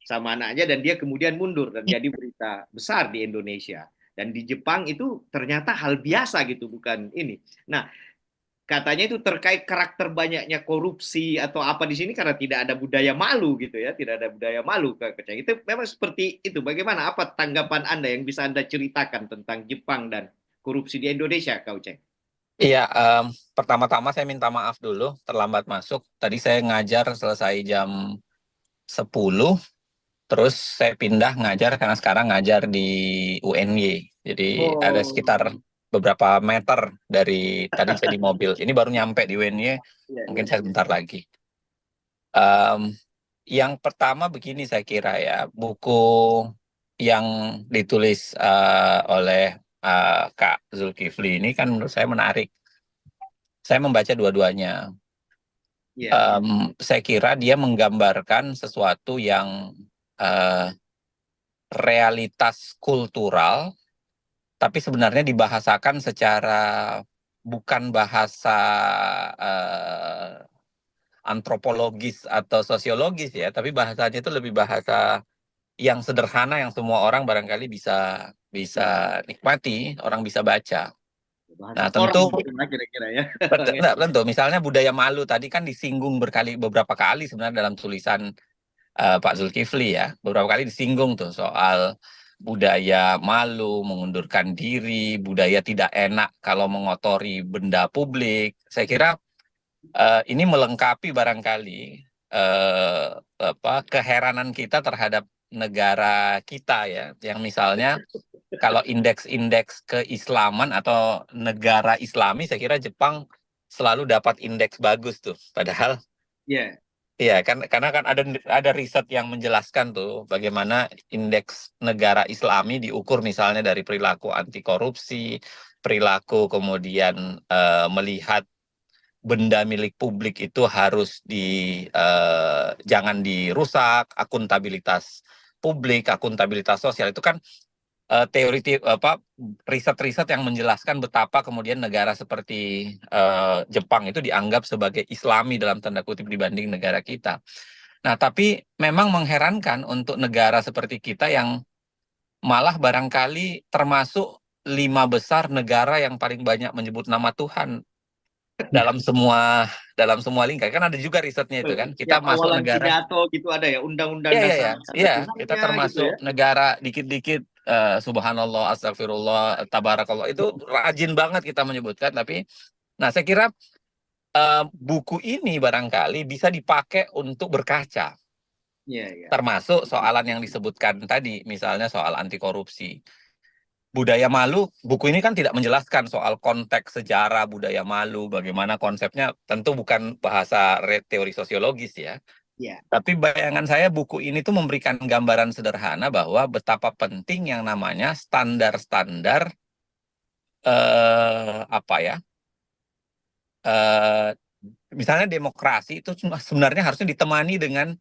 sama anaknya, dan dia kemudian mundur, dan jadi berita besar di Indonesia. Dan di Jepang itu ternyata hal biasa gitu, bukan ini. Nah, katanya itu terkait karakter banyaknya korupsi atau apa di sini karena tidak ada budaya malu gitu ya, tidak ada budaya malu. Itu memang seperti itu. Bagaimana, apa tanggapan Anda yang bisa Anda ceritakan tentang Jepang dan korupsi di Indonesia, Kak Uceng? Iya, pertama-tama saya minta maaf dulu, terlambat masuk. Tadi saya ngajar selesai jam 10, terus saya pindah ngajar karena sekarang ngajar di UNY. Jadi ada sekitar beberapa meter dari tadi saya di mobil. Ini baru nyampe di UNY, mungkin saya sebentar lagi. Yang pertama begini saya kira ya, buku yang ditulis oleh Kak Zulkifli ini kan menurut saya menarik. Saya membaca dua-duanya. Saya kira dia menggambarkan sesuatu yang realitas kultural, tapi sebenarnya dibahasakan secara bukan bahasa antropologis atau sosiologis ya, tapi bahasanya itu lebih bahasa yang sederhana yang semua orang barangkali bisa nikmati, orang bisa baca. Nah, tentu kira-kira ya. tentu misalnya budaya malu tadi kan disinggung beberapa kali sebenarnya dalam tulisan Pak Zulkifli ya. Beberapa kali disinggung tuh soal budaya malu, mengundurkan diri, budaya tidak enak kalau mengotori benda publik. Saya kira ini melengkapi barangkali keheranan kita terhadap negara kita ya, yang misalnya kalau indeks-indeks keislaman atau negara Islami, saya kira Jepang selalu dapat indeks bagus tuh, padahal iya kan, karena kan ada riset yang menjelaskan tuh bagaimana indeks negara Islami diukur misalnya dari perilaku anti korupsi, perilaku kemudian melihat benda milik publik itu harus jangan dirusak, akuntabilitas publik, akuntabilitas sosial, itu kan riset-riset yang menjelaskan betapa kemudian negara seperti Jepang itu dianggap sebagai Islami dalam tanda kutip dibanding negara kita. Nah, tapi memang mengherankan untuk negara seperti kita yang malah barangkali termasuk 5 besar negara yang paling banyak menyebut nama Tuhan dalam semua lingkar. Kan ada juga risetnya itu kan. Kita masuk negara pidato gitu ada ya, undang-undang Iya, kita termasuk gitu ya. Negara dikit-dikit subhanallah, astagfirullah, tabarakallah, itu rajin banget kita menyebutkan. Tapi nah saya kira buku ini barangkali bisa dipakai untuk berkaca. Termasuk soalan yang disebutkan tadi, misalnya soal anti korupsi. Budaya malu, buku ini kan tidak menjelaskan soal konteks sejarah budaya malu, bagaimana konsepnya, tentu bukan bahasa teori sosiologis ya. Tapi bayangan saya buku ini tuh memberikan gambaran sederhana bahwa betapa penting yang namanya standar-standar misalnya demokrasi itu sebenarnya harusnya ditemani dengan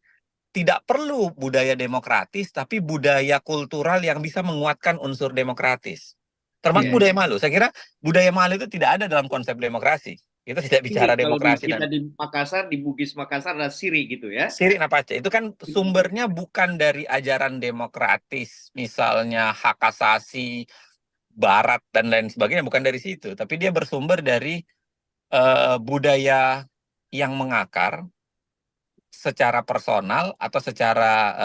tidak perlu budaya demokratis, tapi budaya kultural yang bisa menguatkan unsur demokratis. Termasuk budaya malu. Saya kira budaya malu itu tidak ada dalam konsep demokrasi. Kita tidak bicara demokrasi. Kita di Makassar, di Bugis Makassar ada siri gitu ya. Siri Napace. Itu kan sumbernya bukan dari ajaran demokratis, misalnya hak asasi, barat, dan lain sebagainya. Bukan dari situ. Tapi dia bersumber dari budaya yang mengakar, secara personal atau secara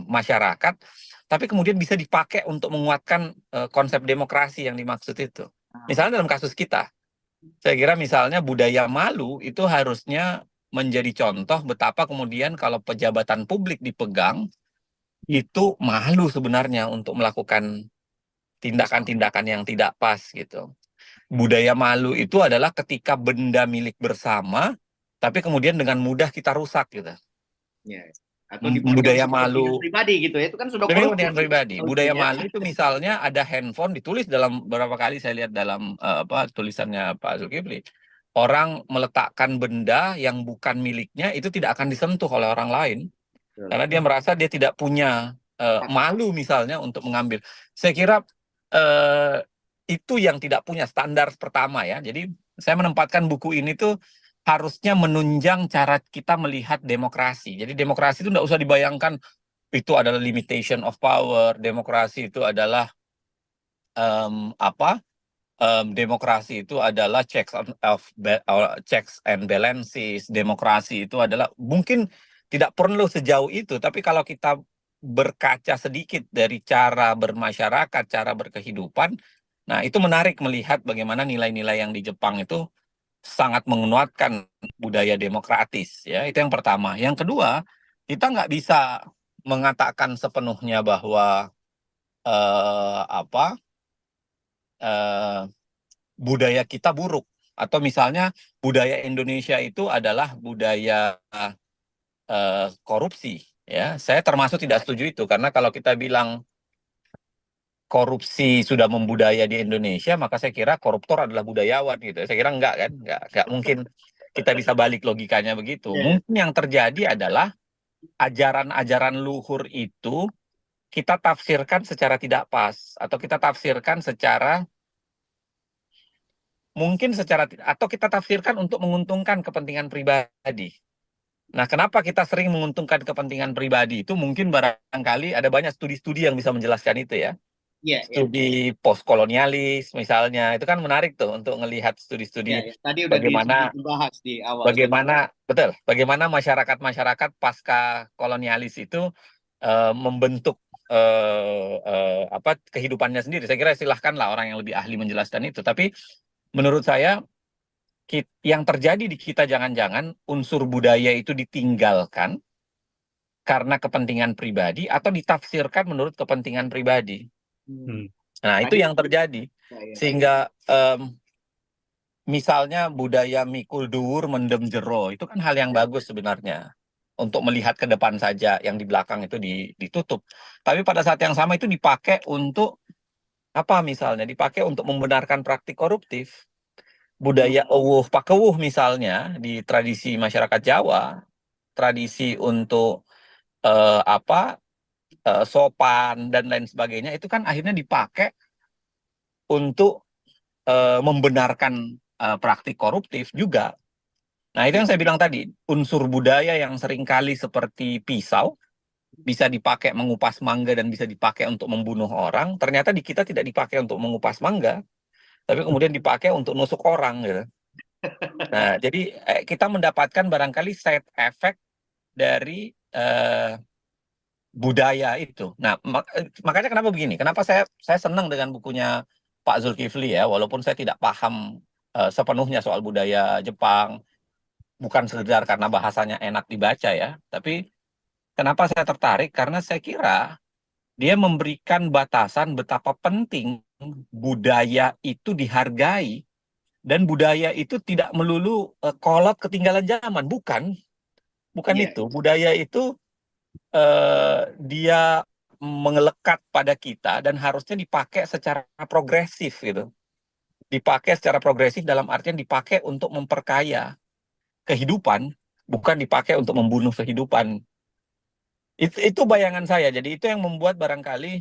masyarakat, tapi kemudian bisa dipakai untuk menguatkan konsep demokrasi yang dimaksud itu. Misalnya dalam kasus kita, saya kira misalnya budaya malu itu harusnya menjadi contoh betapa kemudian kalau pejabatan publik dipegang, itu malu sebenarnya untuk melakukan tindakan-tindakan yang tidak pas gitu. Budaya malu itu adalah ketika benda milik bersama tapi kemudian dengan mudah kita rusak gitu. Atau budaya malu pribadi gitu ya, itu kan sudah kepentingan pribadi. Budaya malu itu misalnya ada handphone ditulis dalam beberapa kali saya lihat dalam tulisannya Pak Zulkifli. Orang meletakkan benda yang bukan miliknya itu tidak akan disentuh oleh orang lain. Karena dia merasa dia tidak punya malu misalnya untuk mengambil. Saya kira itu yang tidak punya standar pertama ya. Jadi saya menempatkan buku ini tuh harusnya menunjang cara kita melihat demokrasi. Jadi demokrasi itu tidak usah dibayangkan itu adalah limitation of power. Demokrasi itu adalah demokrasi itu adalah checks and balances. Demokrasi itu adalah mungkin tidak perlu sejauh itu, tapi kalau kita berkaca sedikit dari cara bermasyarakat, cara berkehidupan, nah itu menarik melihat bagaimana nilai-nilai yang di Jepang itu sangat menguatkan budaya demokratis. Ya, itu yang pertama. Yang kedua, kita nggak bisa mengatakan sepenuhnya bahwa budaya kita buruk, atau misalnya budaya Indonesia itu adalah budaya korupsi. Ya, saya termasuk tidak setuju itu, karena kalau kita bilang korupsi sudah membudaya di Indonesia, maka saya kira koruptor adalah budayawan gitu. Saya kira enggak kan, enggak mungkin kita bisa balik logikanya begitu. Mungkin yang terjadi adalah ajaran-ajaran luhur itu kita tafsirkan secara tidak pas, atau kita tafsirkan secara atau kita tafsirkan untuk menguntungkan kepentingan pribadi. Nah, kenapa kita sering menguntungkan kepentingan pribadi itu? Mungkin barangkali ada banyak studi-studi yang bisa menjelaskan itu ya. Studi postkolonialis misalnya, itu kan menarik tuh untuk melihat studi-studi tadi udah dibahas di awal. Bagaimana masyarakat pasca kolonialis itu membentuk kehidupannya sendiri. Saya kira silahkanlah orang yang lebih ahli menjelaskan itu. Tapi menurut saya yang terjadi di kita jangan-jangan unsur budaya itu ditinggalkan karena kepentingan pribadi atau ditafsirkan menurut kepentingan pribadi. Nah, itu yang terjadi. Sehingga misalnya budaya mikul dhuwur mendem jero, itu kan hal yang bagus sebenarnya. Untuk melihat ke depan saja, yang di belakang itu ditutup. Tapi pada saat yang sama itu dipakai untuk apa misalnya? Dipakai untuk membenarkan praktik koruptif. Budaya owuh pakewuh misalnya di tradisi masyarakat Jawa, tradisi untuk sopan dan lain sebagainya, itu kan akhirnya dipakai untuk membenarkan praktik koruptif juga. Nah, itu yang saya bilang tadi, unsur budaya yang seringkali seperti pisau bisa dipakai mengupas mangga dan bisa dipakai untuk membunuh orang, ternyata di kita tidak dipakai untuk mengupas mangga, tapi kemudian dipakai untuk nusuk orang gitu. Nah, jadi kita mendapatkan barangkali side effect dari budaya itu. Nah, makanya kenapa begini? Kenapa saya senang dengan bukunya Pak Zulkifli ya, walaupun saya tidak paham sepenuhnya soal budaya Jepang, bukan sekedar karena bahasanya enak dibaca ya, tapi kenapa saya tertarik? Karena saya kira dia memberikan batasan betapa penting budaya itu dihargai, dan budaya itu tidak melulu kolot ketinggalan zaman, bukan itu. Budaya itu dia mengelekat pada kita dan harusnya dipakai secara progresif gitu. Dipakai secara progresif dalam artian dipakai untuk memperkaya kehidupan, bukan dipakai untuk membunuh kehidupan. Itu bayangan saya. Jadi itu yang membuat barangkali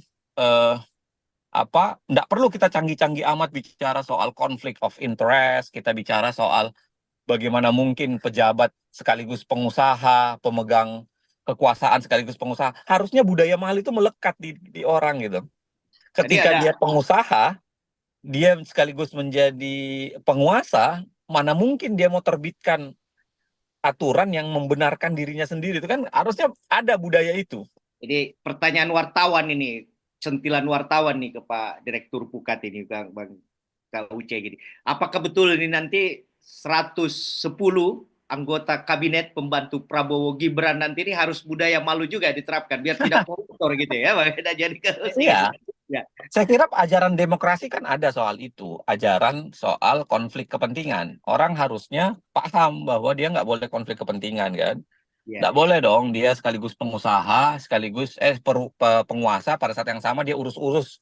nggak perlu kita canggih-canggih amat bicara soal konflik of interest, kita bicara soal bagaimana mungkin pejabat sekaligus pengusaha, pemegang kekuasaan sekaligus pengusaha. Harusnya budaya mahal itu melekat di orang gitu. Ketika dia pengusaha, dia sekaligus menjadi penguasa, mana mungkin dia mau terbitkan aturan yang membenarkan dirinya sendiri. Itu kan harusnya ada budaya itu. Jadi pertanyaan wartawan ini, sentilan wartawan nih ke Pak Direktur Pukat ini, Bang Uce gini. Apakah betul ini nanti 110 anggota kabinet pembantu Prabowo Gibran nanti ini harus budaya malu juga diterapkan biar tidak koruptor gitu ya, Bang? Jadi iya. Ya. Saya kira ajaran demokrasi kan ada soal itu, ajaran soal konflik kepentingan. Orang harusnya paham bahwa dia nggak boleh konflik kepentingan kan. Nggak boleh dong dia sekaligus pengusaha, sekaligus penguasa, pada saat yang sama dia urus-urus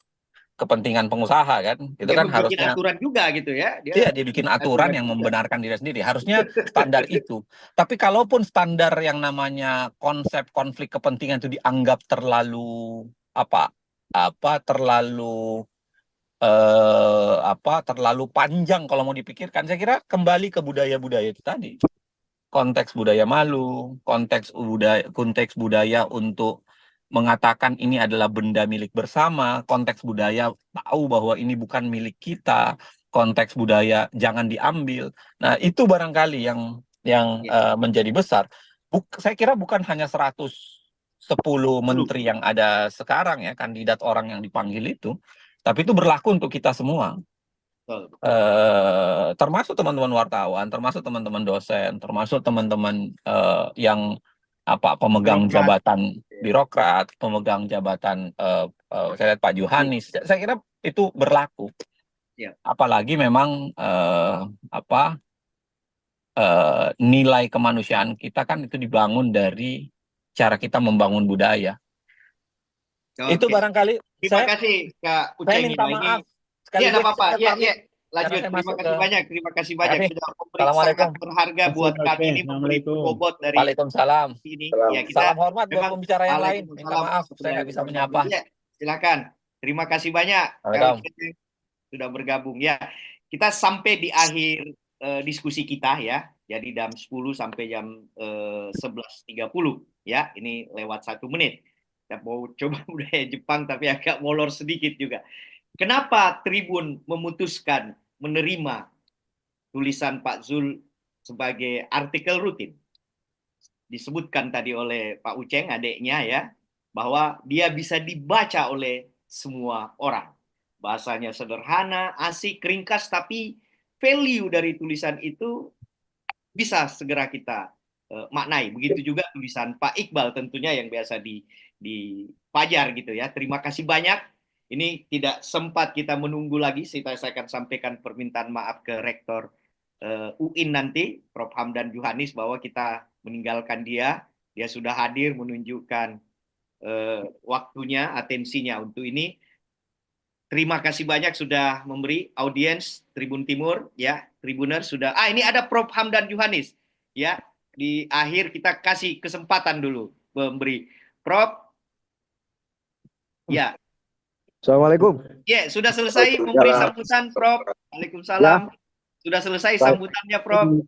kepentingan pengusaha kan. Itu dia kan harusnya aturan juga gitu ya. Dia bikin aturan yang membenarkan diri sendiri. Harusnya standar itu. Tapi kalaupun standar yang namanya konsep konflik kepentingan itu dianggap terlalu terlalu terlalu panjang kalau mau dipikirkan. Saya kira kembali ke budaya-budaya itu tadi. Konteks budaya malu, konteks budaya untuk mengatakan ini adalah benda milik bersama, konteks budaya tahu bahwa ini bukan milik kita, konteks budaya jangan diambil. Nah, itu barangkali yang menjadi besar. Saya kira bukan hanya 110 menteri yang ada sekarang ya, kandidat orang yang dipanggil itu, tapi itu berlaku untuk kita semua. Termasuk teman-teman wartawan, termasuk teman-teman dosen, termasuk teman-teman yang pemegang jabatan birokrat, pemegang jabatan saya lihat Pak Yohanis, saya kira itu berlaku. Apalagi memang nilai kemanusiaan kita kan itu dibangun dari cara kita membangun budaya. Itu barangkali. Terima kasih Kak Uceng. Saya minta maaf. Iya, tidak apa-apa. Lanjut. Terima kasih banyak sudah memberi sangat berharga buat kami ini, memberi bobot dari Waalaikumsalam. Ini. Ya, salam hormat buat pembicara yang lain. Minta maaf, saya nggak bisa menyapa. Ya, silakan. Terima kasih banyak sudah bergabung. Ya, kita sampai di akhir diskusi kita ya. Jadi jam 10 sampai jam 11.30 ya. Ini lewat 1 menit. Saya mau coba budaya Jepang tapi agak molor sedikit juga. Kenapa Tribun memutuskan menerima tulisan Pak Zul sebagai artikel rutin? Disebutkan tadi oleh Pak Uceng, adiknya ya, bahwa dia bisa dibaca oleh semua orang. Bahasanya sederhana, asik, ringkas, tapi value dari tulisan itu bisa segera kita maknai. Begitu juga tulisan Pak Iqbal tentunya yang biasa di Fajar gitu ya. Terima kasih banyak. Ini tidak sempat kita menunggu lagi. Saya akan sampaikan permintaan maaf ke Rektor UIN nanti, Prof. Hamdan Yohanis, bahwa kita meninggalkan dia. Dia sudah hadir menunjukkan waktunya, atensinya untuk ini. Terima kasih banyak sudah memberi audiens Tribun Timur ya, Tribuner sudah. Ini ada Prof. Hamdan Yohanis ya. Di akhir kita kasih kesempatan dulu memberi. Prof. Ya. Assalamualaikum. Ya, sudah selesai memberi sambutan, Prof. Waalaikumsalam. Sudah selesai sambutannya, Prof.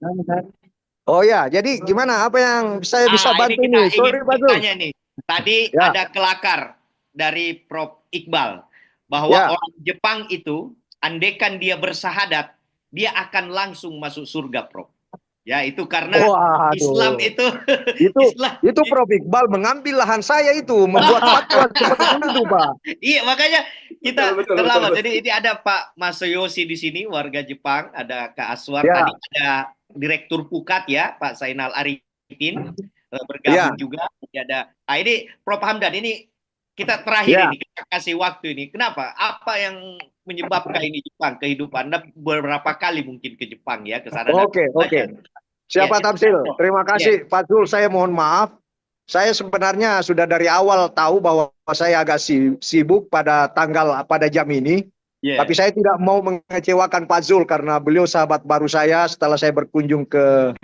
Oh ya, jadi gimana? Apa yang saya bisa bantu ini? Sorry, Pak Zul. Nih. Tadi ada kelakar dari Prof. Iqbal bahwa orang Jepang itu andaikan dia bersahadat, dia akan langsung masuk surga, Prof. Ya, itu karena Islam itu itu Prof. Iqbal mengambil lahan saya itu, membuat fatwa seperti itu, Pak. Iya, makanya kita terlambat. Jadi ini ada Pak Masayoshi di sini, warga Jepang, ada Kak Aswar, tadi ada Direktur Pukat ya, Pak Zainal Arifin bergabung juga. Ada. Ini Prof. Hamdan, ini kita terakhir ini kita kasih waktu ini. Kenapa? Apa yang menyebabkan ini Jepang kehidupan? Anda beberapa kali mungkin ke Jepang ya, ke sana. Oke. Siapa Tamsil? Terima kasih Pak Zul, saya mohon maaf. Saya sebenarnya sudah dari awal tahu bahwa saya agak sibuk pada jam ini. Tapi saya tidak mau mengecewakan Pak Zul karena beliau sahabat baru saya setelah saya berkunjung ke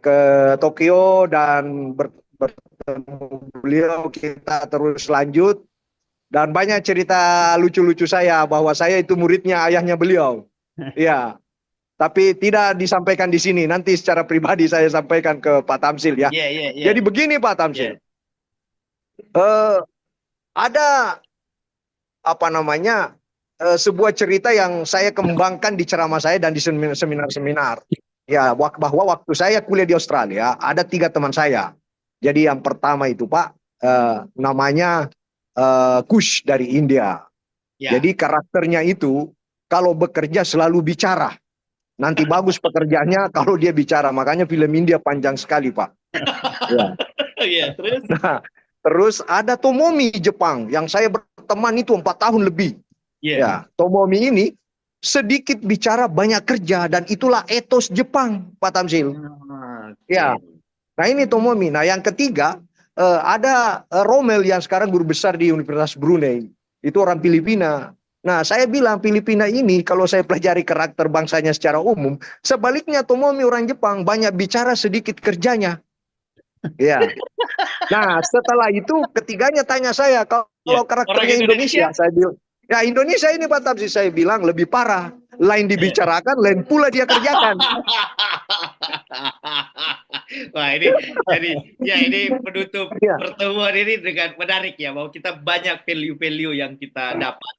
ke Tokyo dan bertemu beliau, kita terus lanjut dan banyak cerita lucu-lucu saya bahwa saya itu muridnya ayahnya beliau. Iya. Tapi tidak disampaikan di sini. Nanti secara pribadi saya sampaikan ke Pak Tamsil ya. Jadi begini Pak Tamsil. Ada sebuah cerita yang saya kembangkan di ceramah saya dan di seminar-seminar. Ya, bahwa waktu saya kuliah di Australia ada 3 teman saya. Jadi yang pertama itu Pak namanya Kush dari India. Jadi karakternya itu kalau bekerja selalu bicara. Nanti bagus pekerjaannya kalau dia bicara. Makanya film India panjang sekali, Pak. Terus? Nah, terus ada Tomomi Jepang yang saya berteman itu 4 tahun lebih. Ya, Tomomi ini sedikit bicara banyak kerja dan itulah etos Jepang, Pak Tamsil. Ya. Nah, ini Tomomi. Nah, yang ketiga ada Romel yang sekarang guru besar di Universitas Brunei. Itu orang Filipina. Nah, saya bilang Filipina ini kalau saya pelajari karakter bangsanya secara umum, sebaliknya Tomomi orang Jepang banyak bicara sedikit kerjanya. Ya. Nah, setelah itu ketiganya tanya saya, kalau Kalau karakternya Indonesia, saya bilang, ya Indonesia ini Pak Tamsil saya bilang lebih parah. Lain dibicarakan, lain pula dia kerjakan. Wah ini penutup pertemuan ini dengan menarik ya, bahwa kita banyak value-value yang kita dapat.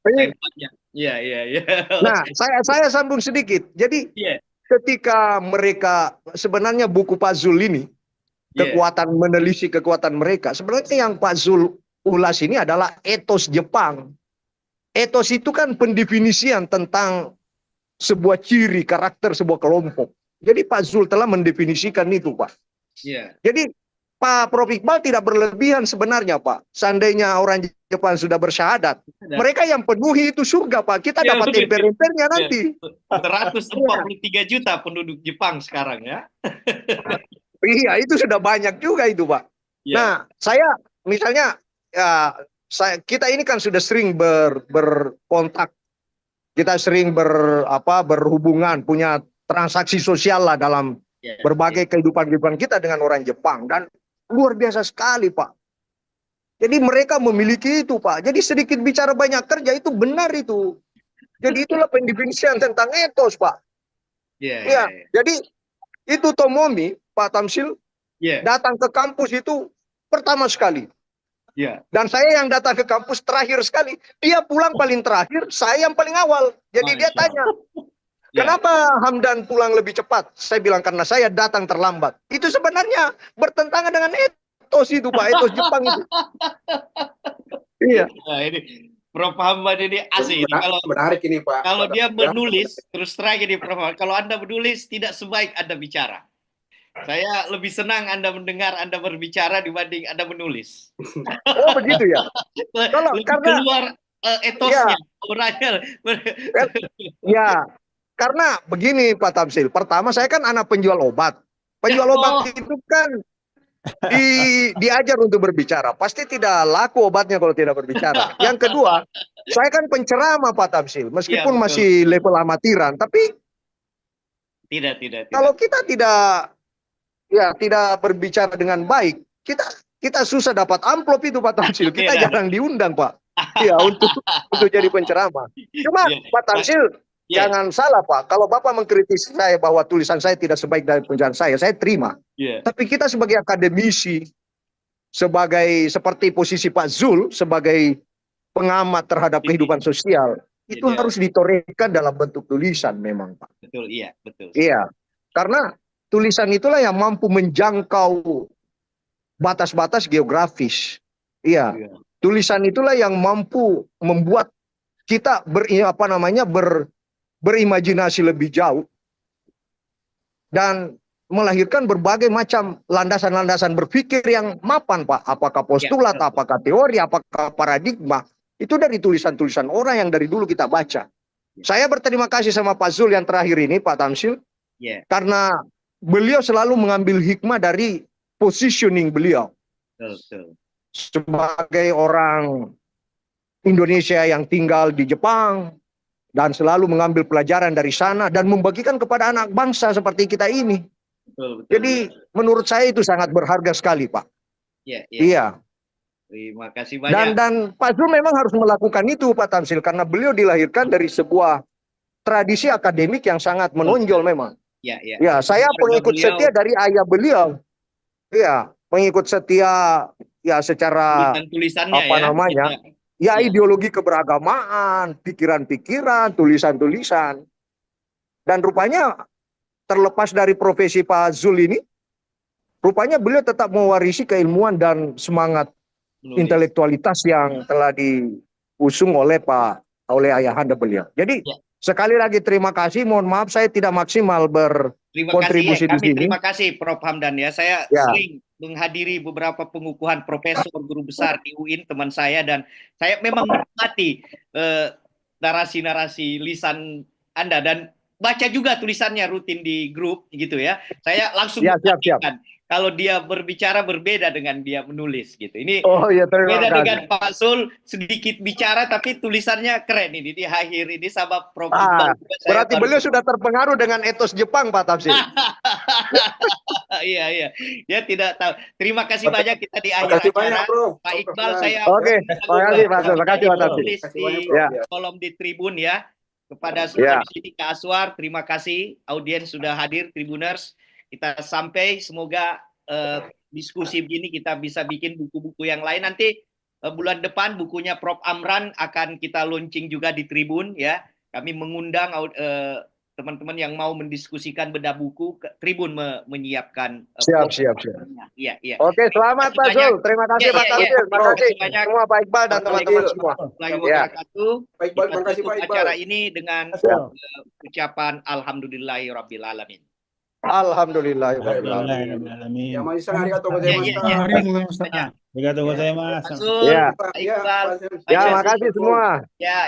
Iya. Nah, saya sambung sedikit. Jadi ketika mereka sebenarnya buku Pak Zul ini kekuatan menelisik kekuatan mereka. Sebenarnya yang Pak Zul ulas ini adalah etos Jepang. Etos itu kan pendefinisian tentang sebuah ciri karakter sebuah kelompok. Jadi Pak Zul telah mendefinisikan itu, Pak. Jadi Pak Prof Iqbal tidak berlebihan sebenarnya, Pak. Seandainya orang Jepang sudah bersyahadat, mereka yang penuhi itu surga, Pak. Kita dapat imper-impernya nanti. 143 juta penduduk Jepang sekarang ya. Iya, itu sudah banyak juga itu, Pak. Nah, saya misalnya kita ini kan sudah sering berkontak, kita sering berhubungan, punya transaksi sosial lah dalam berbagai kehidupan kita dengan orang Jepang, dan luar biasa sekali, Pak. Jadi mereka memiliki itu, Pak. Jadi sedikit bicara banyak kerja itu benar itu. Jadi itulah pendefinisian tentang etos, Pak. Jadi itu Tomomi, Pak Tamsil, datang ke kampus itu pertama sekali. Dan saya yang datang ke kampus terakhir sekali. Dia pulang paling terakhir, saya yang paling awal. Jadi dia tanya, kenapa Hamdan pulang lebih cepat? Saya bilang karena saya datang terlambat. Itu sebenarnya bertentangan dengan etos itu, Pak. Etos Jepang itu. Iya. Nah, ini Prof Hamdan ini asik. Kalau menarik ini, Pak. Kalau dia menulis, terus terang ini Prof Hamdan, kalau Anda menulis tidak sebaik Anda bicara. Saya lebih senang Anda mendengar, Anda berbicara dibanding Anda menulis. Oh begitu ya? Kalau karena keluar etosnya, orangnya. Karena begini Pak Tamsil. Pertama saya kan anak penjual obat. Penjual obat itu kan diajar untuk berbicara. Pasti tidak laku obatnya kalau tidak berbicara. Yang kedua, saya kan penceramah Pak Tamsil. Meskipun masih level amatiran, tapi tidak. Kalau kita tidak berbicara dengan baik, kita susah dapat amplop itu Pak Tamsil. Kita jarang diundang, Pak. Ya, untuk jadi penceramah. Cuma Pak Tamsil, jangan salah, Pak. Kalau Bapak mengkritisi saya bahwa tulisan saya tidak sebaik dari penjelasan saya terima. Tapi kita sebagai akademisi, seperti posisi Pak Zul sebagai pengamat terhadap kehidupan sosial, itu harus ditorehkan dalam bentuk tulisan memang, Pak. Betul. Iya. Karena tulisan itulah yang mampu menjangkau batas-batas geografis. Iya. Tulisan itulah yang mampu membuat kita berimajinasi lebih jauh dan melahirkan berbagai macam landasan-landasan berpikir yang mapan, Pak. Apakah postulat, apakah teori, apakah paradigma. Itu dari tulisan-tulisan orang yang dari dulu kita baca. Saya berterima kasih sama Pak Zul yang terakhir ini, Pak Tamsil. Karena beliau selalu mengambil hikmah dari positioning beliau. Sebagai orang Indonesia yang tinggal di Jepang dan selalu mengambil pelajaran dari sana dan membagikan kepada anak bangsa seperti kita ini. Jadi menurut saya itu sangat berharga sekali, Pak. Iya. Terima kasih banyak. Dan Pak Zul memang harus melakukan itu, Pak Tamsil, karena beliau dilahirkan dari sebuah tradisi akademik yang sangat menonjol memang. Ya, saya pengikut setia dari ayah beliau. Iya, pengikut setia ya secara ideologi keberagamaan, pikiran-pikiran, tulisan-tulisan. Dan rupanya terlepas dari profesi Pak Zul ini, rupanya beliau tetap mewarisi keilmuan dan semangat intelektualitas yang telah diusung oleh ayahanda beliau. Jadi sekali lagi terima kasih. Mohon maaf saya tidak maksimal berkontribusi di sini. Terima kasih Prof Hamdan ya. Saya sering menghadiri beberapa pengukuhan profesor guru besar di UIN teman saya, dan saya memang menikmati narasi-narasi lisan Anda dan baca juga tulisannya rutin di grup gitu ya. Saya langsung mengatakan kalau dia berbicara berbeda dengan dia menulis gitu. Ini beda dengan Pak Zul, sedikit bicara tapi tulisannya keren ini di akhir ini sama Prof. Berarti beliau sudah terpengaruh dengan etos Jepang, Pak Tamsil. Iya, iya. Dia tidak tahu. Terima kasih banyak kita di akhir Makasih acara. banyak, Bro. Pak Iqbal, saya Oke, makasih Pak Sul, makasih Pak Tafsir. tulis Makasih di banyak, Bro. Ya. kolom di Tribun ya. Kepada Ya. semua di sini Kak Aswar, terima kasih. Audiens sudah hadir, Tribuners. Kita sampai, semoga diskusi begini kita bisa bikin buku-buku yang lain. Nanti bulan depan bukunya Prof. Amran akan kita launching juga di Tribun ya. Kami mengundang teman-teman yang mau mendiskusikan bedah buku, Tribun menyiapkan. Siap. Iya, iya. Oke, selamat Pak Sul. Terima kasih Pak Tafsir. Terima kasih banyak. semua Pak Iqbal dan teman-teman semua. Ya. Baik, Kita terima kasih tutup Pak Iqbal. acara ini dengan ucapan Alhamdulillahirabbil alamin. Alhamdulillah. Alhamdulillahirrahmanirrahim. Ya, Maji-san, arigatou gozaimasu. Arigatou gozaimasu. Masul, Ya. Pak Iqbal. Ya, makasih semua. Ya.